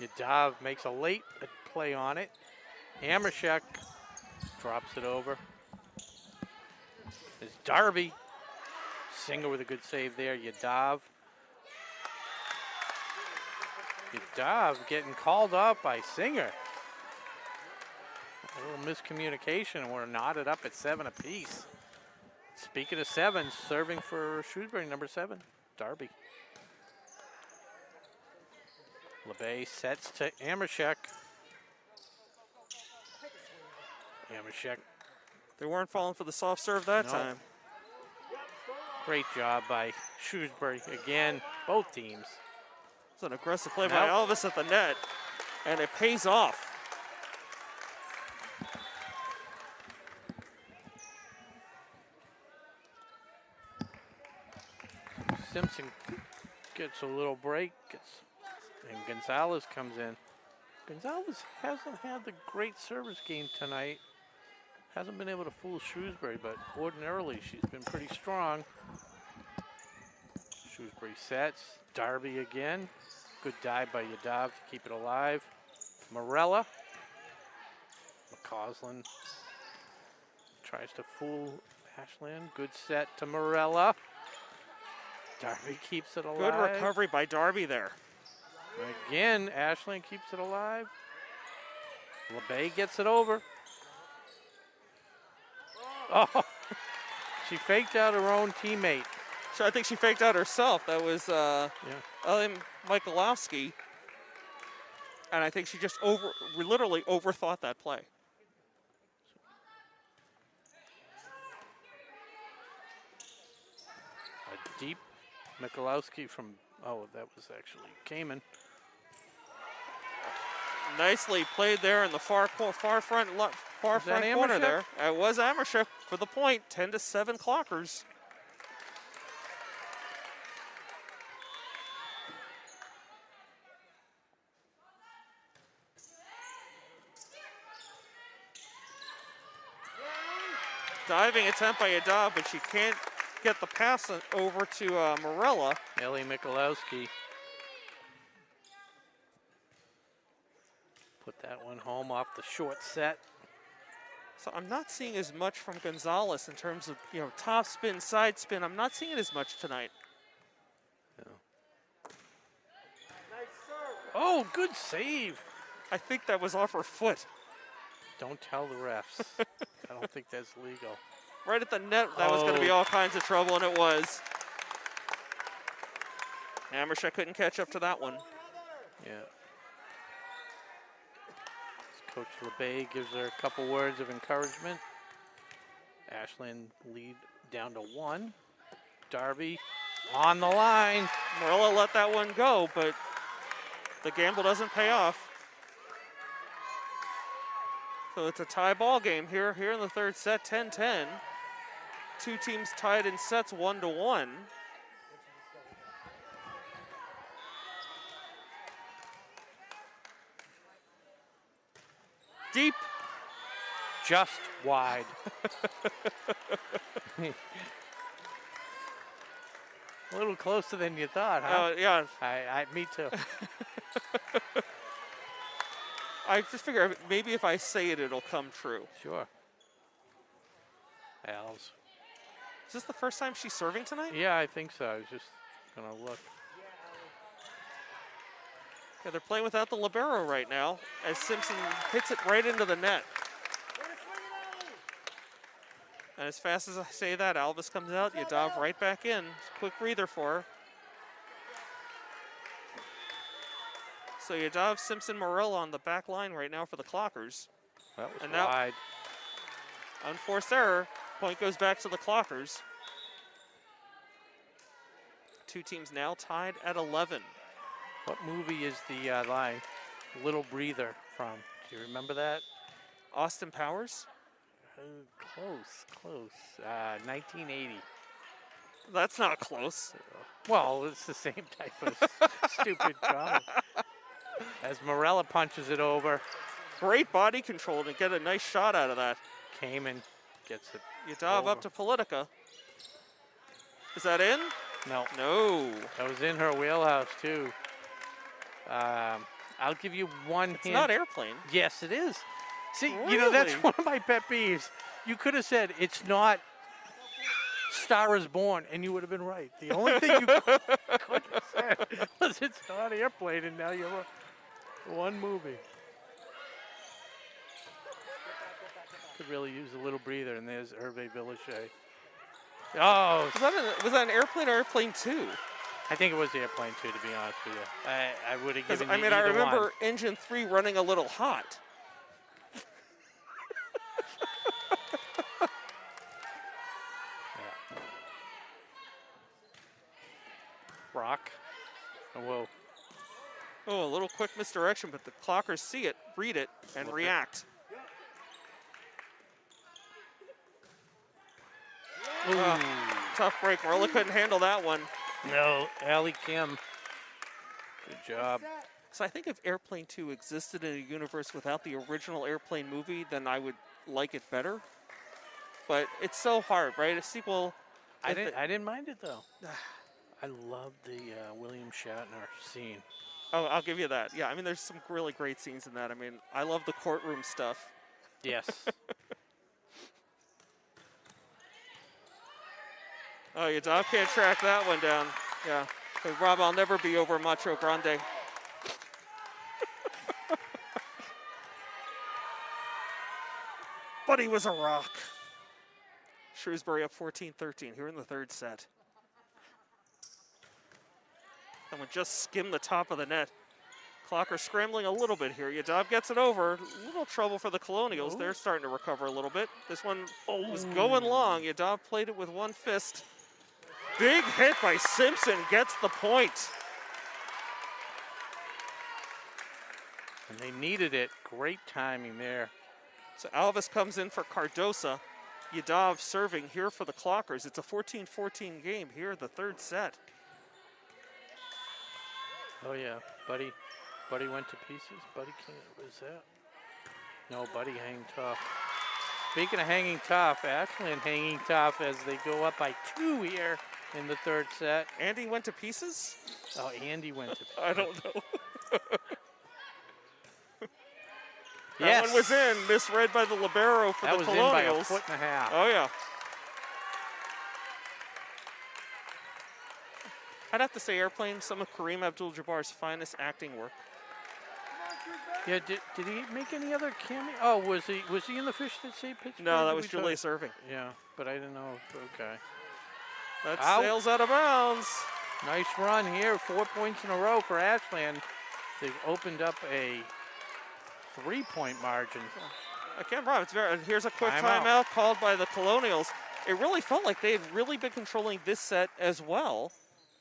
Yadav makes a late play on it. Amershek drops it over. There's Darby. Singer with a good save there. Yadav. Yadav getting called up by Singer. A little miscommunication. We're knotted up at 7 apiece. Speaking of 7, serving for Shrewsbury, number 7, Darby. LeBay sets to Amershek. Amershek. They weren't falling for the soft serve that No. time. Great job by Shrewsbury. Again, both teams. It's an aggressive play by Nope. Elvis at the net, and it pays off. Simpson gets a little break, and Gonzalez comes in. Gonzalez hasn't had the great service game tonight. Hasn't been able to fool Shrewsbury, but ordinarily she's been pretty strong. Shrewsbury sets. Darby again. Good dive by Yadav to keep it alive. Morella. McCausland tries to fool Ashland. Good set to Morella. Darby keeps it alive. Good recovery by Darby there. Again, Ashland keeps it alive. LeBay gets it over. Oh, she faked out her own teammate. So I think she faked out herself. That was Michalowski. And I think she just literally overthought that play. A deep Michalowski from, that was actually Kamen. Nicely played there in the far front corner Amershek? there. It was Amershek for the point. 10-7 Clockers. Diving attempt by Yadav, but she can't get the pass over to Morella. Ellie Michalowski. Put that one home off the short set. So I'm not seeing as much from Gonzalez in terms of, top spin, side spin. I'm not seeing it as much tonight. Oh, good save. I think that was off her foot. Don't tell the refs. I don't think that's legal. Right at the net, that was going to be all kinds of trouble, and it was. Amershek couldn't catch up to that one. Yeah. Coach LeBay gives her a couple words of encouragement. Ashland lead down to 1. Darby on the line. Morella let that one go, but the gamble doesn't pay off. So it's a tie ball game here in the third set, 10-10. Two teams tied in sets 1-1. Deep. Just wide. A little closer than you thought, huh? Yeah. Me too. I just figure maybe if I say it, it'll come true. Sure. Al's. Is this the first time she's serving tonight? Yeah, I think so. I was just going to look. Yeah, they're playing without the libero right now as Simpson hits it right into the net. And as fast as I say that, Alvis comes out, Yadav right back in. Quick breather for her. So Yadav, Simpson, Morella on the back line right now for the Clockers. That was And now- wide. Unforced error. Point goes back to the Clockers. Two teams now tied at 11. What movie is the line? little breather from? Do you remember that? Austin Powers? Close. 1980. That's not close. Well, it's the same type of stupid comic. As Morella punches it over, Great body control to get a nice shot out of that. Kamen gets it. Yadav over. up to Politica. Is that in? No, No. that was in her wheelhouse too. I'll give you one It's hint. not airplane. Yes, it is. See, you know, that's Really? one of my pet peeves. You could have said it's not Star is Born, and you would have been right. The only thing you could have said was it's not airplane, and now you're one movie. Could really use a little breather, and there's Hervé Villachet. Oh, Was that an airplane or airplane 2? I think it was Airplane 2, to be honest with you. I would have 'Cause, given I you mean, I either remember one. engine 3 running a little hot. Yeah. Rock. Oh, whoa. Oh, a little quick misdirection, but the clockers see it, read it, and Flip it. react. Ooh. Tough break. Marla couldn't handle that one. No, Allie Kim. Good job. So I think if Airplane 2 existed in a universe without the original Airplane movie, then I would like it better. But it's so hard, right? A sequel. I didn't mind it though. I love the William Shatner scene. Oh, I'll give you that. Yeah, I mean, there's some really great scenes in that. I mean, I love the courtroom stuff. Yes. Oh, your dog can't track that one down. Yeah. Hey, Rob, I'll never be over Macho Grande. But he was a rock. Shrewsbury up 14-13 here in the third set. And we just skimmed the top of the net. Clocker scrambling a little bit here. Yadav gets it over. A little trouble for the Colonials. They're starting to recover a little bit. This one was going long. Yadav played it with one fist. Big hit by Simpson gets the point. And they needed it. Great timing there. So Alvis comes in for Cardosa. Yadav serving here for the Clockers. It's a 14-14 game here in the third set. Oh yeah, Buddy went to pieces. Buddy can't. What is that? No, Buddy hanging tough. Speaking of hanging tough, Ashland hanging tough as they go up by 2 here in the third set. Andy went to pieces? Oh, Andy went to pieces. I don't know. That Yes. one was in, misread by the libero for That the was Colonials. in by 1.5 feet. Oh yeah. I'd have to say Airplane, some of Kareem Abdul-Jabbar's finest acting work. Yeah, did he make any other cameo? Oh, was he in the Fish That Saved Pittsburgh? No, that Did was we talk- Julius Irving. Yeah, but I didn't know. Okay. That Out. sails out of bounds. Nice run here. 4 points in a row for Ashland. They've opened up a 3-point margin. I can't remember. Here's a quick Timeout. timeout called by the Colonials. It really felt like they've really been controlling this set as well.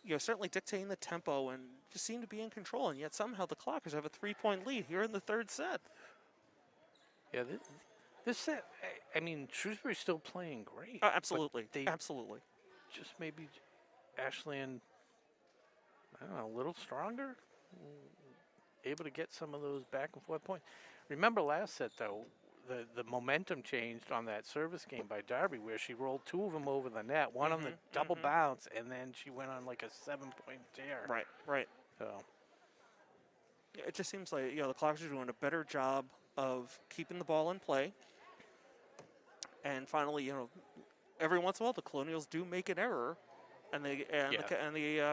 You know, certainly dictating the tempo and just seem to be in control. And yet somehow the Clockers have a 3-point lead here in the third set. Yeah, this set, I mean, Shrewsbury's still playing great. Absolutely. They Absolutely. just maybe Ashland, I don't know, a little stronger, able to get some of those back and forth points. Remember last set though, the momentum changed on that service game by Darby where she rolled 2 of them over the net, one on the double bounce, and then she went on like a 7-point tear. Right, right. So Yeah, it just seems like, you know, the Clockers are doing a better job of keeping the ball in play. And finally, you know, every once in a while the Colonials do make an error, and the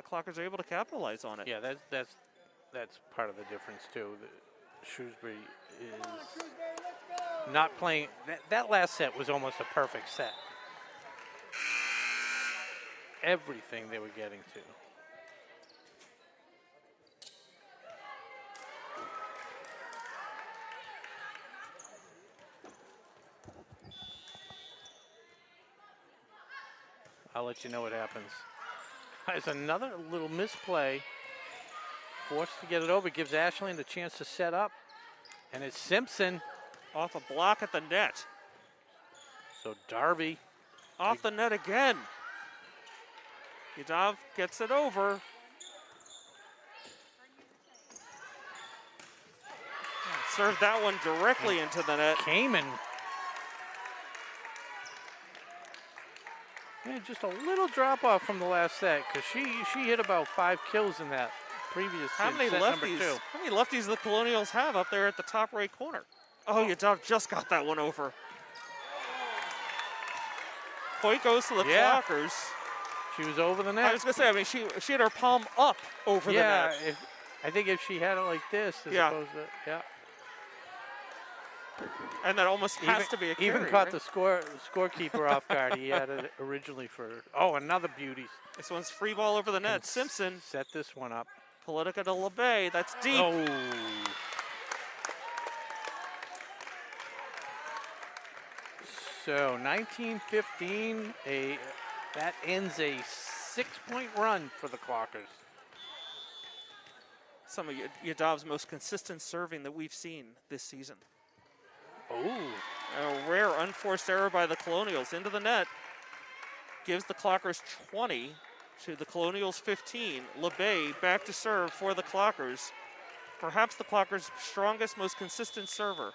Clockers are able to capitalize on it. yeah, that's part of the difference too. Shrewsbury is not playing. That last set was almost a perfect set. Everything they were getting to. I'll let you know what happens. There's another little misplay forced to get it over. Gives Ashland a chance to set up. And it's Simpson. Off a block at the net. So Darby. Off the net again. Yadav gets it over. Served that one directly into the net. Kamen. Yeah, just a little drop off from the last set because she hit about 5 kills in that previous How many set number 2. lefties? How many lefties the Colonials have up there at the top right corner? Oh, Yadav just got that one over. Point goes to the Clockers. She was over the net. I was gonna say, I mean, she had her palm up over the net. I think if she had it like this, as opposed to And that almost has to be a carry, even caught right? the scorekeeper off guard. He had it originally for another beauty. This one's free ball over the net. Simpson set this one up. Politica to LeBay. That's deep. Oh. So 19-15. That ends a 6-point run for the Clockers. Some of Yadav's most consistent serving that we've seen this season. Oh. A rare unforced error by the Colonials into the net. Gives the Clockers 20 to the Colonials 15. LeBay back to serve for the Clockers. Perhaps the Clockers' strongest, most consistent server.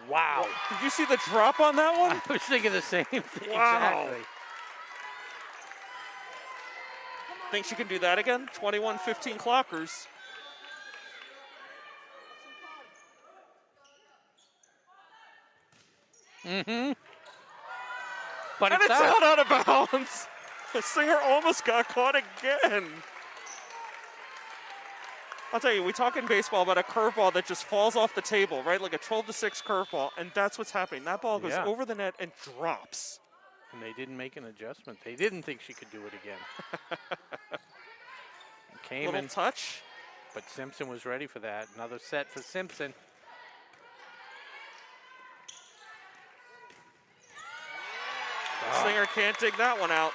Wow. Did you see the drop on that one? I was thinking the same thing. Wow. Exactly. Think she can do that again? 21-15 Clockers. Mm-hmm. But And it's out of bounds. The Singer almost got caught again. I'll tell you, we talk in baseball about a curveball that just falls off the table, right? Like a 12-6 curveball, and that's what's happening. That ball goes over the net and drops. And they didn't make an adjustment. They didn't think she could do it again. Came Little in, touch. but Simpson was ready for that. Another set for Simpson. Singer can't dig that one out.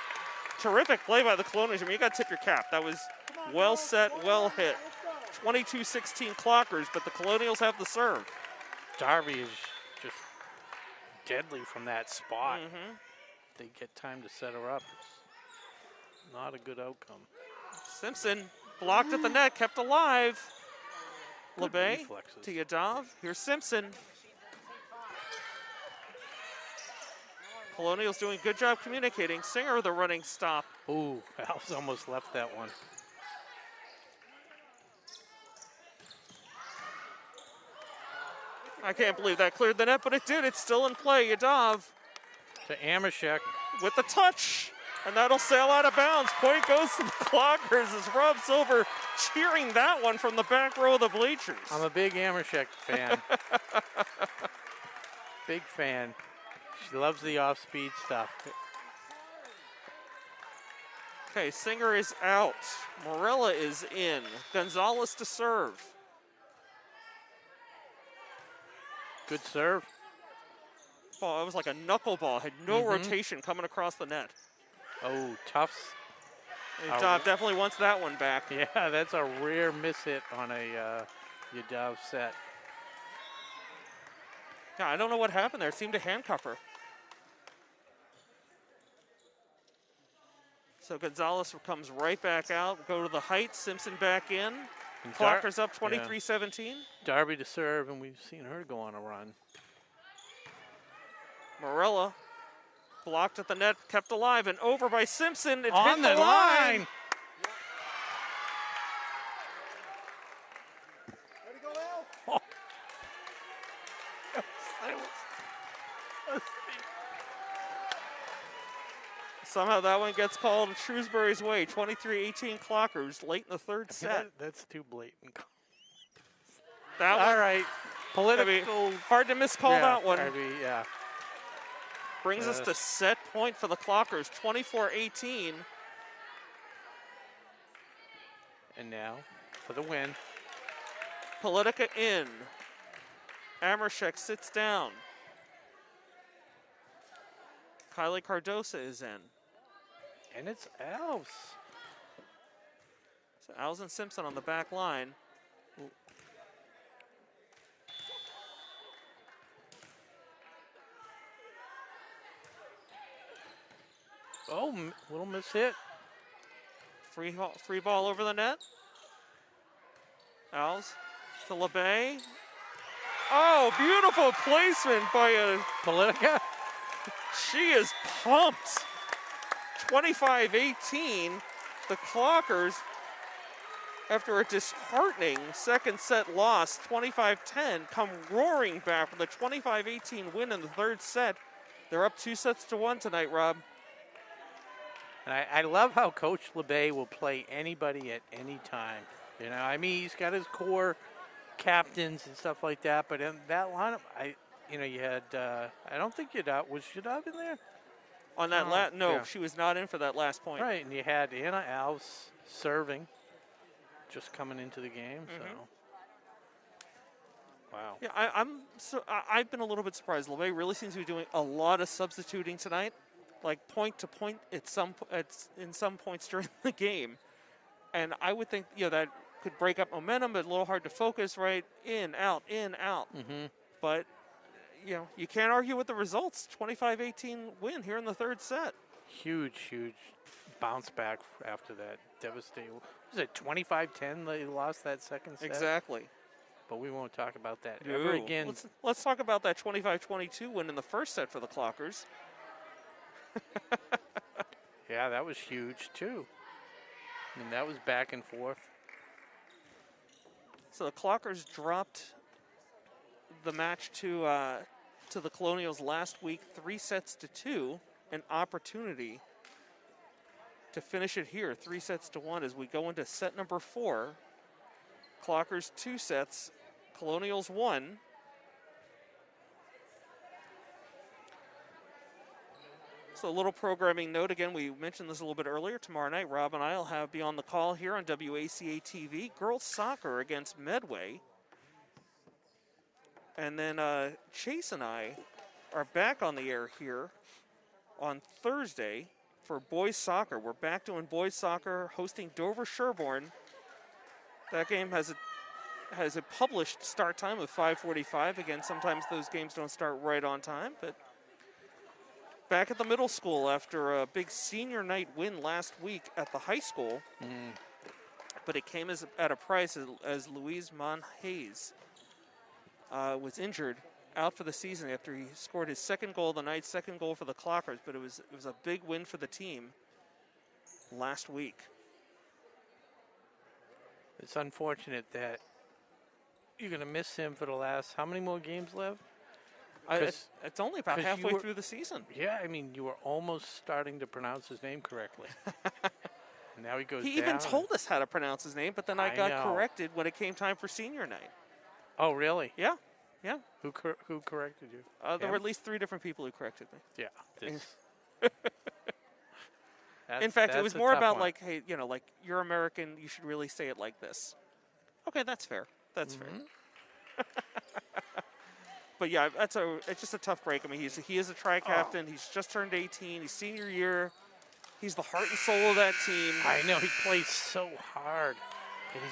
Terrific play by the Colonials. I mean, you got to tip your cap. That was well set, well hit. 22-16 Clockers, but the Colonials have the serve. Darby is just deadly from that spot. Mm-hmm. They get time to set her up. It's not a good outcome. Simpson blocked at the net, kept alive. Good LeBay reflexes. to Yadav. Here's Simpson. Colonials doing a good job communicating. Singer the running stop. Ooh, Al's almost left that one. I can't believe that cleared the net, but it did. It's still in play. Yadav To Amashek. with the touch, and that'll sail out of bounds. Point goes to the Clockers as Rob Silver cheering that one from the back row of the bleachers. I'm a big Amashek fan. Big fan. She loves the off-speed stuff. Okay, Singer is out. Morella is in. Gonzalez to serve. Good serve. Oh, it was like a knuckleball. Had no rotation coming across the net. Oh, Tufts. Yadav definitely wants that one back. Yeah, that's a rare miss hit on a Yadav set. Yeah, I don't know what happened there. It seemed to handcuff her. So Gonzalez comes right back out. Go to the height. Simpson back in. And Clockers up 23-17. Darby to serve, and we've seen her go on a run. Morella blocked at the net, kept alive, and over by Simpson. It's On hit the line. Oh. Somehow that one gets called Shrewsbury's way. 23-18 Clockers late in the third set. That's too blatant. That one, All right. Political. I mean, hard to miscall that one. Yeah. Brings us to set point for the Clockers, 24-18. And now for the win. Politica in. Amershek sits down. Kylie Cardosa is in. And it's Elves. So Alves and Simpson on the back line. Oh, little miss hit. Free ball over the net. Alves to LeBay. Oh, beautiful placement by Politica. She is pumped. 25-18. The Clockers, after a disheartening second set loss, 25-10, come roaring back with a 25-18 win in the third set. They're up 2-1 tonight, Rob. And I love how Coach LeBay will play anybody at any time. You know, I mean, he's got his core captains and stuff like that, but in that lineup, you had, I don't think was Yadav in there? On that no, yeah. she was not in for that last point. Right, and you had Anna Alves serving, just coming into the game, so. Wow. Yeah, I've been a little bit surprised. LeBay really seems to be doing a lot of substituting tonight, like point to point in some points during the game, and I would think that could break up momentum, but a little hard to focus. Right, in out. But you can't argue with the results. 25-18 win here in the third set. Huge bounce back after that devastating. Was it 25-10 they lost that second set? Exactly. But we won't talk about that ever again. Let's talk about that 25-22 win in the first set for the Clockers. Yeah, that was huge too. And that was back and forth. So the Clockers dropped the match to the Colonials last week, 3-2, an opportunity to finish it here, 3-1 as we go into set number 4. Clockers 2 sets, Colonials 1. So a little programming note, again, we mentioned this a little bit earlier. Tomorrow night, Rob and I will be on the call here on WACA-TV. Girls soccer against Medway. And then Chase and I are back on the air here on Thursday for boys soccer. We're back doing boys soccer, hosting Dover Sherborne. That game has a published start time of 5:45. Again, sometimes those games don't start right on time, but back at the middle school after a big senior night win last week at the high school. But it came at a price as Louise Monhays was injured, out for the season after he scored his second goal of the night, second goal for the Clockers. But it was a big win for the team last week. It's unfortunate that you're going to miss him for the last, how many more games left? It's only about halfway through the season. Yeah, I mean, you were almost starting to pronounce his name correctly. And now he goes down. He even told us how to pronounce his name, but then I got corrected when it came time for senior night. Oh, really? Yeah. Who corrected you? There were at least 3 different people who corrected me. Yeah. In fact, it was more about like, hey, like, you're American, you should really say it like this. Okay, that's fair. That's fair. But yeah, it's just a tough break. I mean, he is a tri-captain. He's just turned 18. He's senior year. He's the heart and soul of that team. I know, he plays so hard. And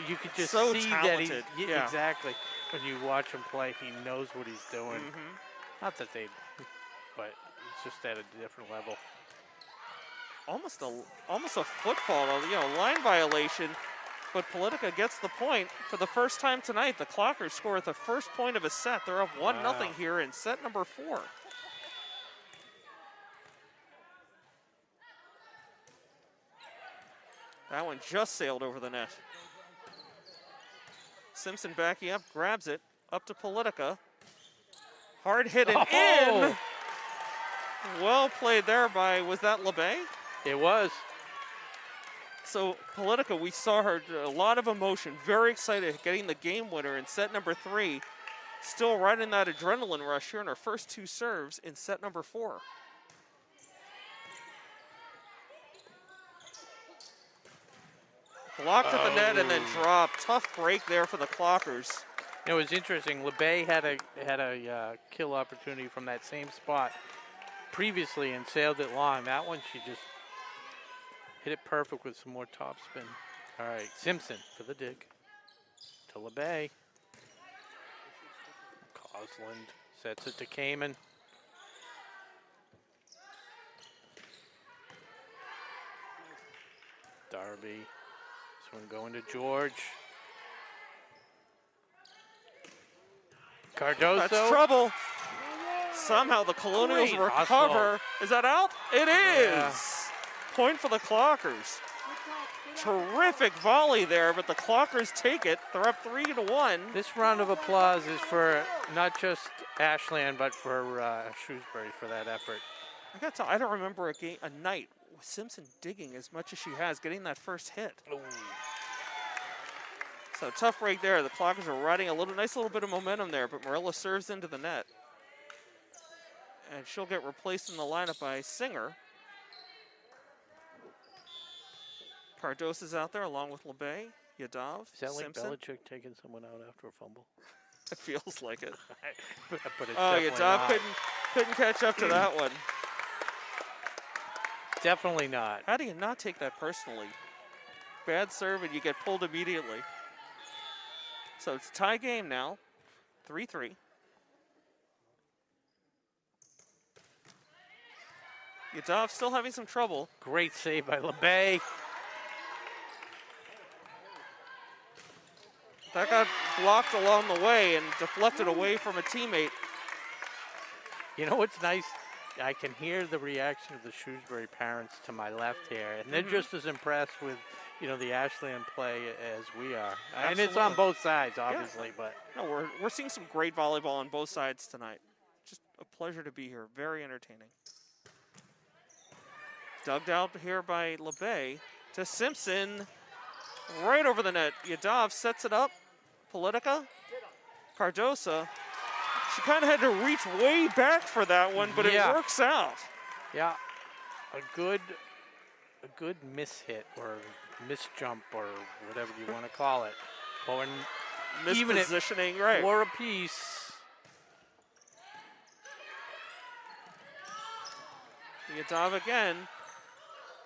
you could just so see talented. that Yeah. Exactly. When you watch him play, he knows what he's doing. Not that but it's just at a different level. Almost a footfall, line violation. But Politica gets the point for the first time tonight. The Clockers score at the first point of a set. They're up 1-0 here in set number 4. That one just sailed over the net. Simpson backing up, grabs it, up to Politica. Hard hit and in. Well played there was that LeBay? It was. So Politica, we saw her, a lot of emotion, very excited, getting the game winner in set number 3. Still right in that adrenaline rush here in her first 2 serves in set number 4. Blocked at the net and then dropped. Tough break there for the Clockers. It was interesting. LeBay had a kill opportunity from that same spot previously and sailed it long. That one she just Hit it perfect with some more topspin. All right, Simpson for the dig. To LeBay. Cosland sets it to Kamen. Darby. This one going to George. Cardoso. That's trouble. Somehow the Colonials Great recover. Is that out? It is. Yeah. Point for the Clockers. Terrific volley there, but the Clockers take it. They're up 3-1. This round of applause is for not just Ashland, but for Shrewsbury for that effort. I got to. I don't remember a night with Simpson digging as much as she has, getting that first hit. Ooh. So tough break there. The Clockers are riding a nice little bit of momentum there, but Marilla serves into the net. And she'll get replaced in the lineup by Singer. Cardosa's out there along with LeBay, Yadav, Is that like Simpson. Belichick taking someone out after a fumble? It feels like it. But it's Oh, definitely Yadav not. couldn't catch up to that one. Definitely not. How do you not take that personally? Bad serve and you get pulled immediately. So it's tie game now, 3-3. Yadav still having some trouble. Great save by LeBay. That got blocked along the way and deflected away from a teammate. You know what's nice? I can hear the reaction of the Shrewsbury parents to my left here, and they're just as impressed with, the Ashland play as we are. And it's on Absolutely. both sides, obviously, but No, we're seeing some great volleyball on both sides tonight. Just a pleasure to be here. Very entertaining. Dug out here by LeBay to Simpson. Right over the net. Yadav sets it up. Politica. Cardosa. She kind of had to reach way back for that one, but Yeah. it works out. yeah, a good mishit or misjump or whatever you want to call it. Or even at Mispositioning, right. 4 apiece. Yadav again.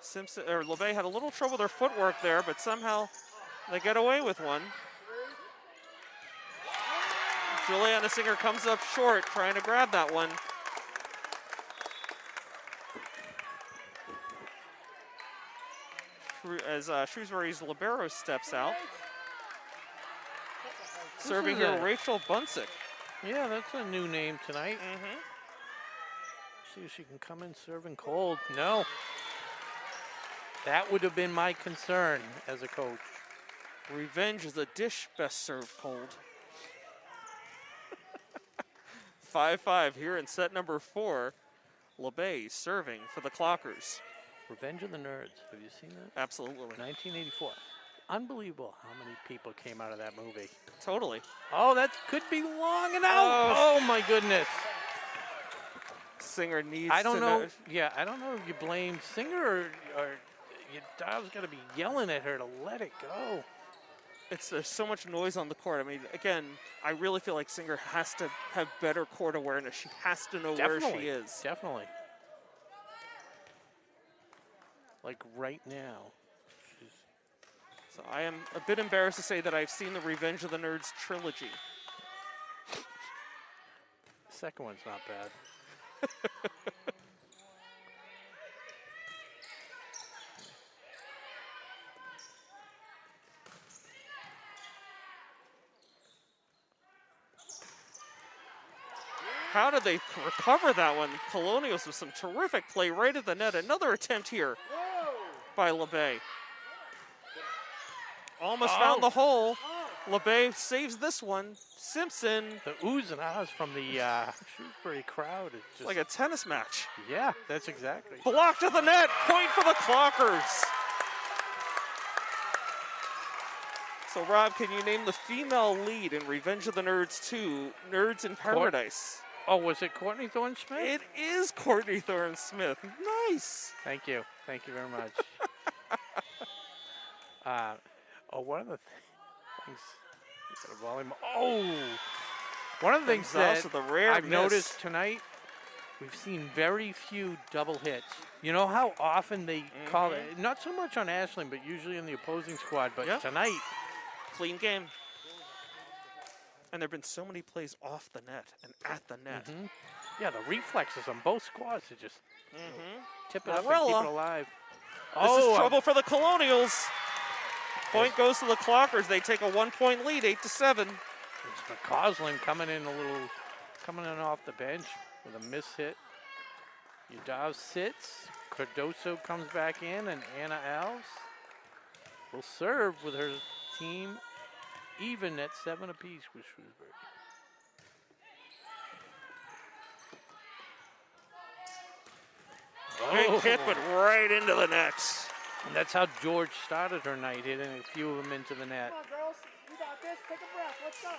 Simpson or LeBay had a little trouble with their footwork there, but somehow they get away with one. Juliana Singer comes up short, trying to grab that one. As Shrewsbury's libero steps out. Serving is here, a- Rachel Bunsick. Yeah, that's a new name tonight. Mm-hmm. See if she can come in serving cold. No. That would have been my concern as a coach. Revenge is a dish best served cold. 5-5 here in set number 4. LeBay serving for the Clockers. Revenge of the Nerds. Have you seen that? Absolutely. 1984. Unbelievable how many people came out of that movie. Totally. Oh, that could be long and out. Oh. Oh my goodness. Singer needs I don't to know. Yeah, I don't know if you blame Singer or your Dow's got to be yelling at her to let it go. There's so much noise on the court. I mean, again, I really feel like Singer has to have better court awareness. She has to know where she is. Definitely. Like right now. She's So I am a bit embarrassed to say that I've seen the Revenge of the Nerds trilogy. the second one's not bad. How did they recover that one? Colonials with some terrific play right at the net. Another attempt here by LeBay. Almost found the hole. LeBay saves this one. Simpson, The oohs and ahs from the Shrewsbury crowd is just like a tennis match. yeah, that's exactly. Blocked at the net. Point for the Clockers. So, Rob, can you name the female lead in Revenge of the Nerds 2, Nerds in Paradise? Oh, was it Courtney Thorne-Smith? It is Courtney Thorne-Smith. Nice. Thank you. Thank you very much. One of the things. Oh, one of the things Gonzalez that with a rare I've miss. noticed tonight we've seen very few double hits. You know how often they call it, not so much on Ashland, but usually in the opposing squad, but Yep. tonight, Clean game. And there have been so many plays off the net and at the net. yeah, the reflexes on both squads to just tip it up and Marilla. keep it alive. This is trouble for the Colonials. Point goes to the Clockers. They take a 1-point lead, 8-7. It's McCausland coming in off the bench with a miss hit. Udav sits. Cardoso comes back in, and Anna Alves will serve with her team even at 7 apiece with Shrewsbury. Big hit, but right into the net. And that's how George started her night, hitting a few of them into the net. Come on, girls. You got this. Take a breath. Let's go.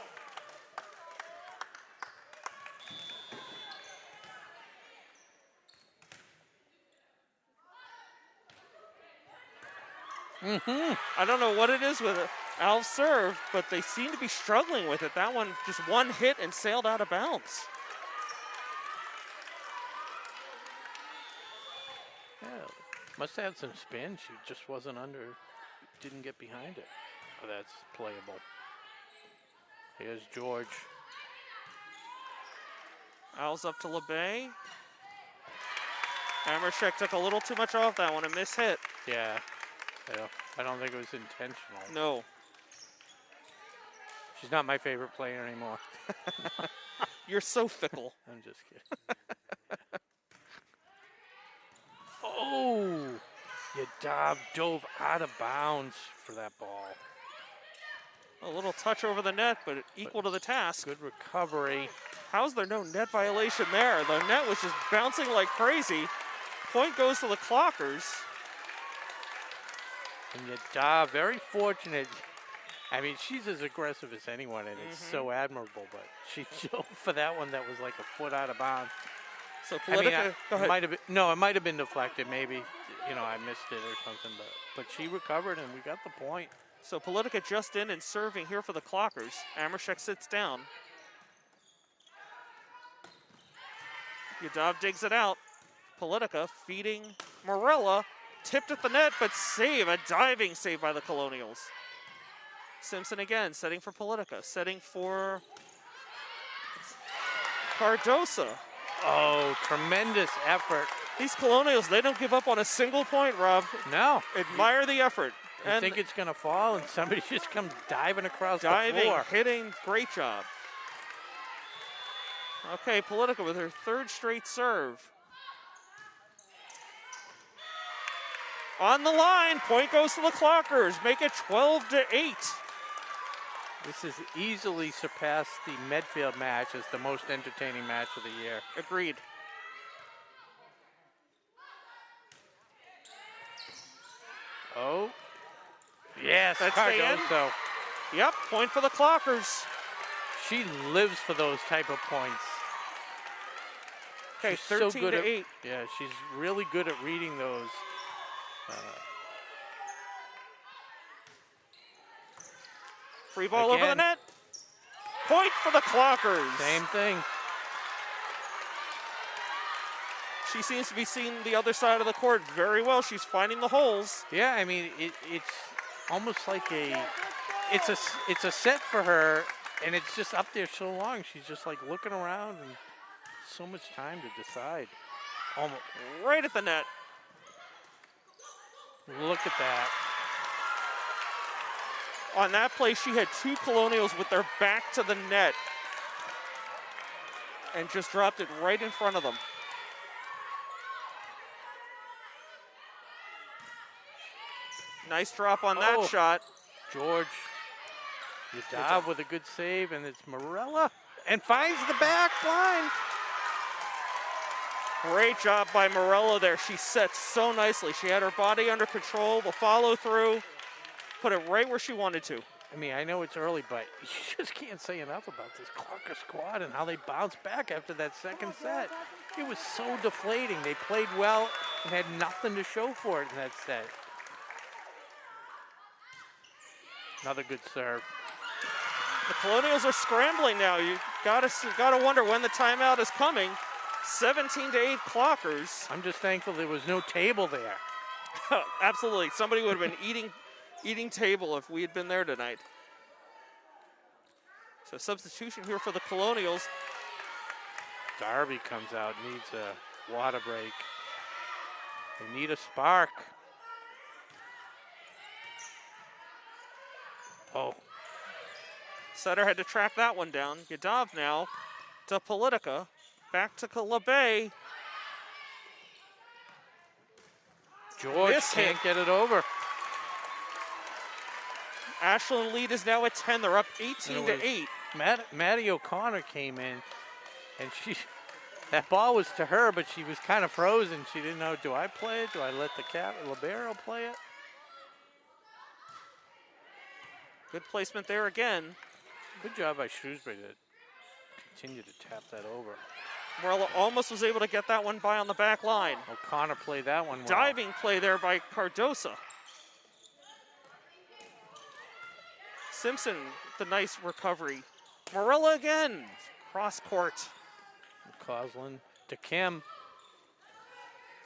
I don't know what it is with Al's serve, but they seem to be struggling with it. That one, just one hit and sailed out of bounds. Yeah, must have had some spin. She just wasn't didn't get behind it. Oh, that's playable. Here's George. Al's up to LeBay. Amershek took a little too much off that one, a miss hit. Yeah. I don't think it was intentional. No. She's not my favorite player anymore. You're so fickle. I'm just kidding. Oh! Yadav dove out of bounds for that ball. A little touch over the net, but equal to the task. Good recovery. How's there no net violation there? The net was just bouncing like crazy. Point goes to the Clockers. And Yadav, very fortunate. I mean, she's as aggressive as anyone, and it's so admirable, but she dove for that one that was like a foot out of bounds. So I mean, Politica, go ahead. it might have been deflected, maybe. You know, I missed it or something, but she recovered, and we got the point. So Politica just in and serving here for the Clockers. Amershek sits down. Yadav digs it out. Politica feeding Morella. Tipped at the net, but save. A diving save by the Colonials. Simpson again, setting for Politica. Setting for Cardosa. Oh, tremendous effort. These Colonials, they don't give up on a single point, Rob. No. Admire the effort. I think it's going to fall, and somebody just comes diving across the diving, floor. hitting, great job. Okay, Politica with her third straight serve. On the line, point goes to the Clockers. Make it 12-8. This has easily surpassed the Medfield match as the most entertaining match of the year. Agreed. Oh, yes, That's the end? Cardoso. Yep, point for the Clockers. She lives for those type of points. Okay, She's so 13-8. Yeah, she's really good at reading those. Free ball over the Again. net. Point for the Clockers. Same thing. She seems to be seeing the other side of the court very well. She's finding the holes. Yeah, I mean, it's almost like it's a set for her, and it's just up there so long. She's just like looking around, and so much time to decide. Almost Right at the net. look at that. On that play, she had two Colonials with their back to the net and just dropped it right in front of them. Nice drop on that Oh. shot. George Yadav with a good save, and it's Morella, and finds the back line. Great job by Morello there. She set so nicely. She had her body under control, the follow through, put it right where she wanted to. I mean, I know it's early, but you just can't say enough about this Clocker squad and how they bounced back after that second set. It was so deflating. They played well and had nothing to show for it in that set. Another good serve. The Colonials are scrambling now. You gotta wonder when the timeout is coming. 17-8 Clockers. I'm just thankful there was no table there. Absolutely. Somebody would have been eating table if we had been there tonight. So substitution here for the Colonials. Darby comes out, needs a water break. They need a spark. Oh, Sutter had to track that one down. Yadav now to Politica. Back to LeBay. George This hit. can't get it over. Ashland lead is now at 10. They're up 18-8. Maddie O'Connor came in, and that ball was to her, but she was kind of frozen. She didn't know, do I play it? Do I let the libero play it? Good placement there again. Good job by Shrewsbury to continue to tap that over. Morello almost was able to get that one by on the back line. O'Connor played that one well. Diving play there by Cardosa. Simpson, the nice recovery. Morella again, cross court. Coslin to Kim.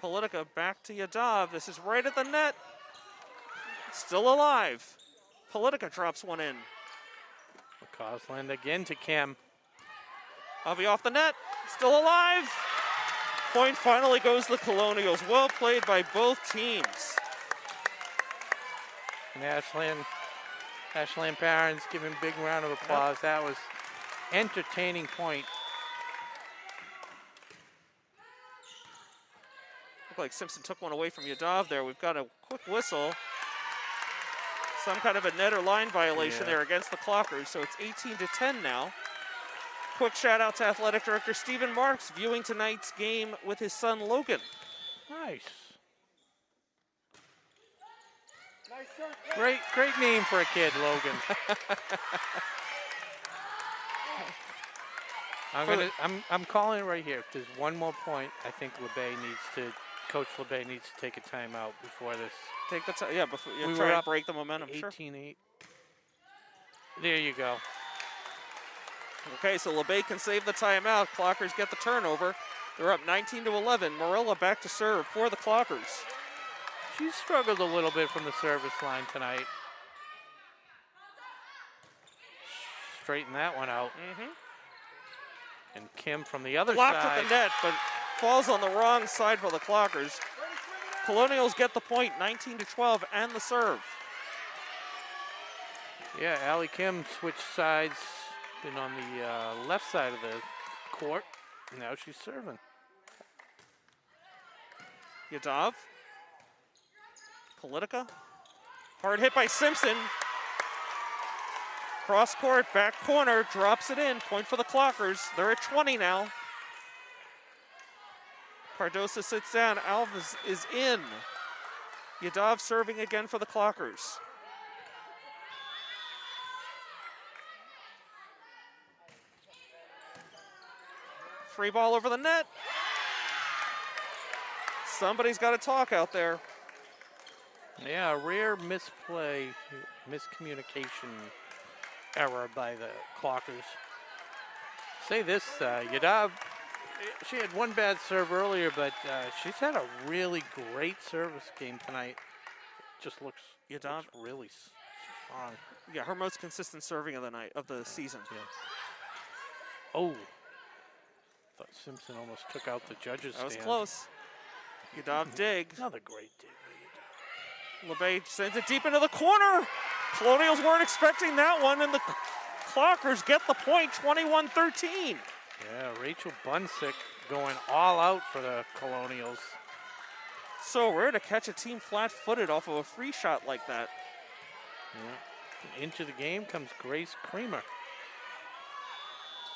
Politica back to Yadav. This is right at the net. Still alive. Politica drops one in. Coslin again to Kim. I'll be off the net. Still alive. Point finally goes the Colonials. Well played by both teams. And Ashland parents giving a big round of applause. Yep. That was entertaining point. Looked like Simpson took one away from Yadav there. We've got a quick whistle. Some kind of a net or line violation there against the Clockers. So it's 18-10 now. Quick shout out to Athletic Director Stephen Marks viewing tonight's game with his son Logan. Nice. Nice serve. Great name for a kid, Logan. I'm calling it right here. If there's one more point, I think Coach LeBay needs to take a timeout before this. Take the time, yeah, before you We try were and up break the momentum. 18-8. There you go. Okay, so LeBay can save the timeout. Clockers get the turnover. They're up 19-11. Morella back to serve for the Clockers. She struggled a little bit from the service line tonight. Straighten that one out. And Kim from the other Blocked side. at the net, but falls on the wrong side for the Clockers. Colonials get the point, 19-12, and the serve. Yeah, Allie Kim switched sides, been on the left side of the court. Now she's serving. Yadav. Politica. Hard hit by Simpson. Cross court, back corner, drops it in. Point for the Clockers. They're at 20 now. Cardosa sits down. Alves is in. Yadav serving again for the Clockers. Free ball over the net. Somebody's got to talk out there. Yeah, a rare misplay, miscommunication error by the Clockers. Say this, Yadav, she had one bad serve earlier, but she's had a really great service game tonight. Just looks really strong. Yeah, her most consistent serving of the season. Yeah. Oh, thought Simpson almost took out the judges' That was stand. close. Yadav dig. Another great dig. LeBay sends it deep into the corner. Colonials weren't expecting that one, and the Clockers get the point, 21-13. Yeah, Rachel Bunsick going all out for the Colonials. So rare to catch a team flat-footed off of a free shot like that. Yeah. Into the game comes Grace Creamer.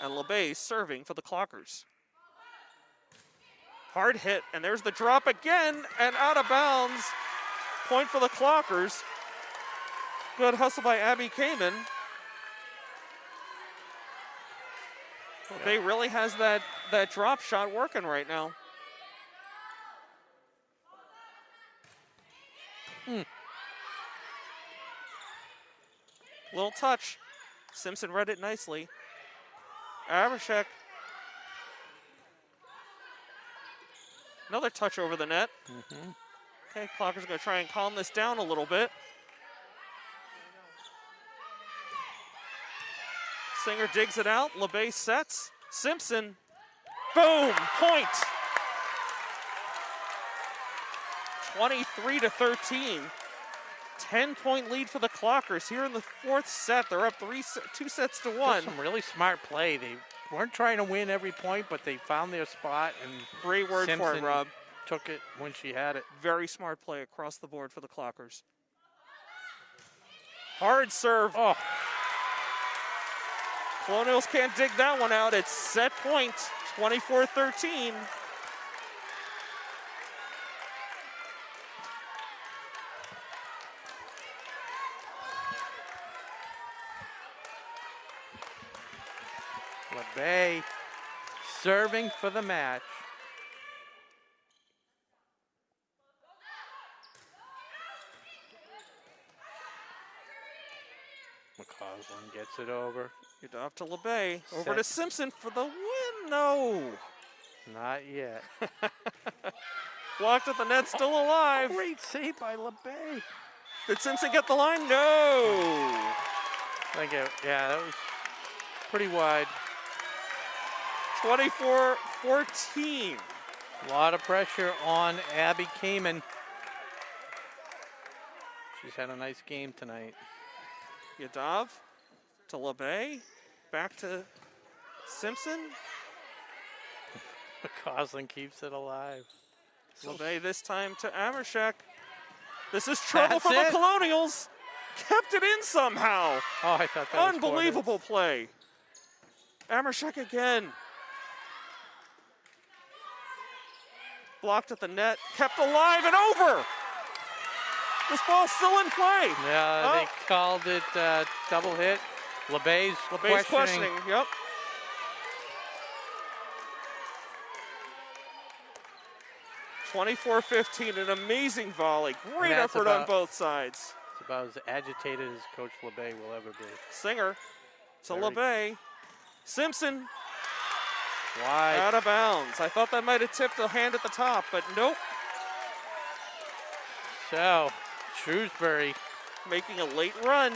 And LeBay serving for the Clockers. Hard hit, and there's the drop again, and out of bounds. Point for the Clockers. Good hustle by Abby Kamen. LeBay really has that drop shot working right now. Little touch. Simpson read it nicely. Abhishek Another touch over the net. Okay, Clockers going to try and calm this down a little bit. Singer digs it out. LeBay sets. Simpson. Boom! Point! 23-13. 10-point lead for the Clockers here in the fourth set. They're up 2 sets to 1. Some really smart play. They weren't trying to win every point, but they found their spot, and Great word for Simpson it, Rob. took it when she had it. Very smart play across the board for the Clockers. Hard serve. Oh, Colonials can't dig that one out. It's set point, 24-13. LeBay serving for the match. McCausland gets it over. Get off to LeBay. Over Set. to Simpson for the win. No. Not yet. Blocked at the net, still alive. Great save by LeBay. Did Simpson get the line? No. Yeah, that was pretty wide. 24-14. A lot of pressure on Abby Kamen. She's had a nice game tonight. Yadav to LeBay. Back to Simpson. McCausland keeps it alive. LeBay this time to Amershek. This is trouble for the That's it. Colonials. Kept it in somehow. Oh, I thought that was Unbelievable play. Amershek again. Blocked at the net, kept alive and over. This ball's still in play. Yeah, they called it double hit. LeBay's questioning. Yep. (24-15), an amazing volley. Great that's effort on about- both sides. It's about as agitated as Coach LeBay will ever be. Singer to Very- LeBay. Simpson Wide. out of bounds. I thought that might have tipped a hand at the top, but nope. So, Shrewsbury, Making a late run.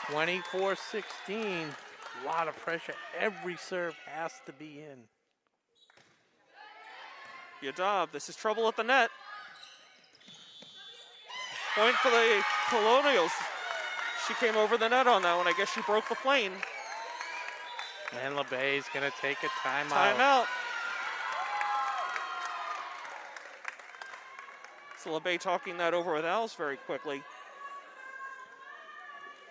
24-16. A lot of pressure. Every serve has to be in. Yadav, this is trouble at the net. Point for the Colonials. She came over the net on that one. I guess she broke the plane. And LeBay's going to take a timeout. Timeout. So LeBay talking that over with Alice very quickly.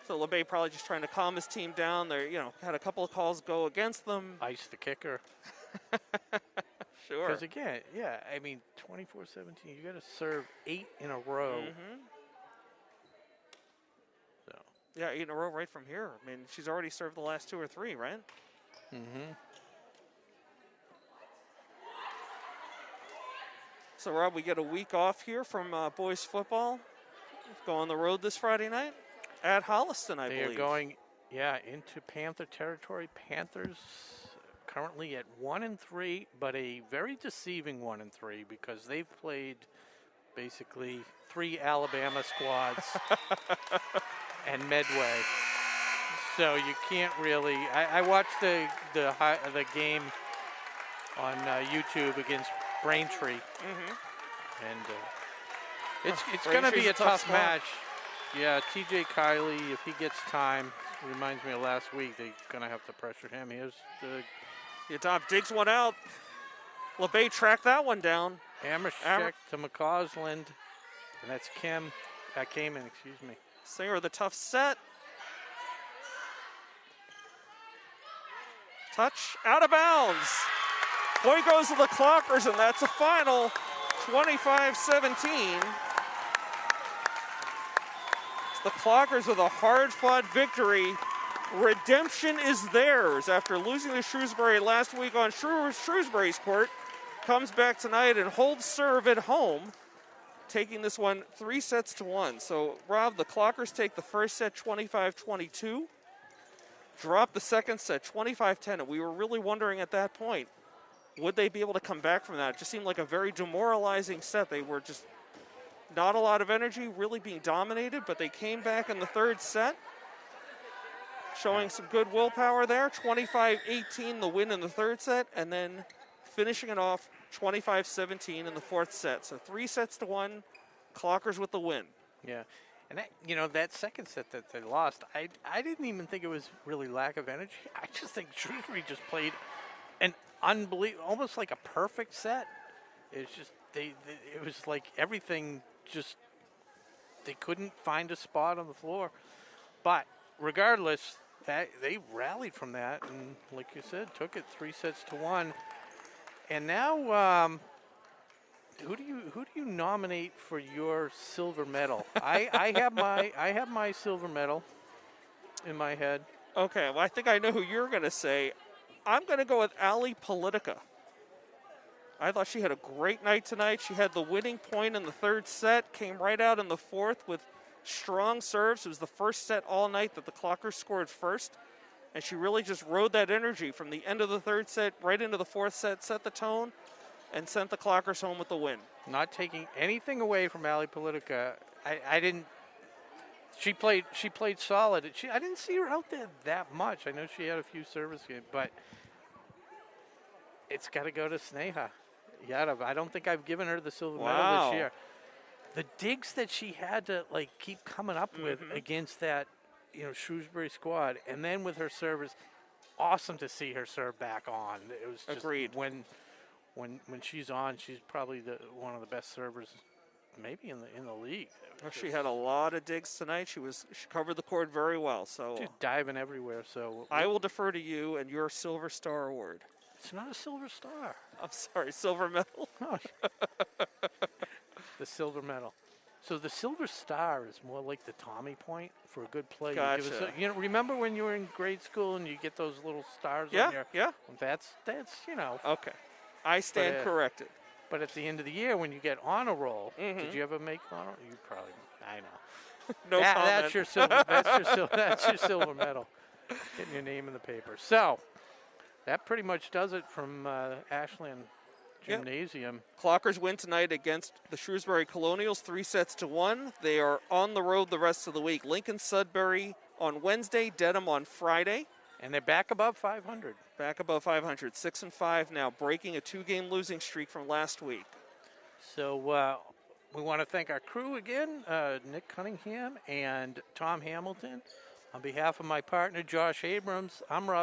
So LeBay probably just trying to calm his team down. They, had a couple of calls go against them. Ice the kicker. Sure. Because again, yeah, I mean, 24-17, you got to serve 8 in a row. So. Yeah, 8 in a row right from here. I mean, she's already served the last 2 or 3, right? So, Rob, we get a week off here from boys football. Go on the road this Friday night at Holliston, I believe. They are going, into Panther territory. Panthers currently at 1-3, but a very deceiving 1-3 because they've played basically 3 Alabama squads and Medway. So you can't really. I watched the game on YouTube against Braintree, and it's going to be Braintree's a a tough tough squad. match. Yeah, TJ Kiley, if he gets time, reminds me of last week. They're going to have to pressure him. Here's the Yadav digs one out. LeBay tracked that one down. Amershek to McCausland, and that's Kamen, excuse me. Singer with a tough set. Touch out of bounds. Point goes to the Clockers, and that's a final 25-17. It's the Clockers with a hard-fought victory. Redemption is theirs after losing to Shrewsbury last week on Shrewsbury's court. Comes back tonight and holds serve at home, taking this one 3-1. So, Rob, the Clockers take the first set 25-22, drop the second set 25-10, and we were really wondering at that point, would they be able to come back from that? It just seemed like a very demoralizing set. They were just not a lot of energy, really being dominated, but they came back in the third set, showing some good willpower there. 25-18, the win in the third set, and then finishing it off 25-17 in the fourth set. So 3-1, Clockers with the win. Yeah. And that, that second set that they lost, I didn't even think it was really lack of energy. I just think Shrewsbury just played an unbelievable, almost like a perfect set. It's just it was like everything just, they couldn't find a spot on the floor. But regardless, that they rallied from that, and like you said, took it 3-1. And now, who do you nominate for your silver medal? I have my silver medal in my head. Okay, well, I think I know who you're going to say. I'm going to go with Ali Politica. I thought she had a great night tonight. She had the winning point in the third set, came right out in the fourth with strong serves. It was the first set all night that the Clockers scored first, and she really just rode that energy from the end of the third set right into the fourth set, set the tone, and sent the Clockers home with the win. Not taking anything away from Ali Politica. I didn't. She played solid. I didn't see her out there that much. I know she had a few service games, but it's got to go to Sneha Yadav. I don't think I've given her the silver medal this year. The digs that she had to keep coming up with against that Shrewsbury squad, and then with her service, awesome to see her serve back on. It was just agreed. When she's on, she's probably one of the best servers, maybe in the league. She had a lot of digs tonight. She covered the court very well. So she's diving everywhere. So I will defer to you and your Silver Star Award. It's not a silver star. I'm sorry, silver medal. Oh. The silver medal. So the silver star is more like the Tommy point for a good play. Gotcha. Remember when you were in grade school and you get those little stars Yeah, on your? yeah. That's. Okay, I stand corrected. But at the end of the year, when you get on a roll, did you ever make honor? You probably. I know. No comment. That's your silver. That's your silver medal. Getting your name in the paper. So that pretty much does it from Ashland Gymnasium. Clockers win tonight against the Shrewsbury Colonials, 3-1. They are on the road the rest of the week. Lincoln Sudbury on Wednesday, Dedham on Friday. And they're back above 500. Back above 500, 6-5 now, breaking a 2-game losing streak from last week. So we want to thank our crew again, Nick Cunningham and Tom Hamilton. On behalf of my partner, Josh Abrams, I'm Rob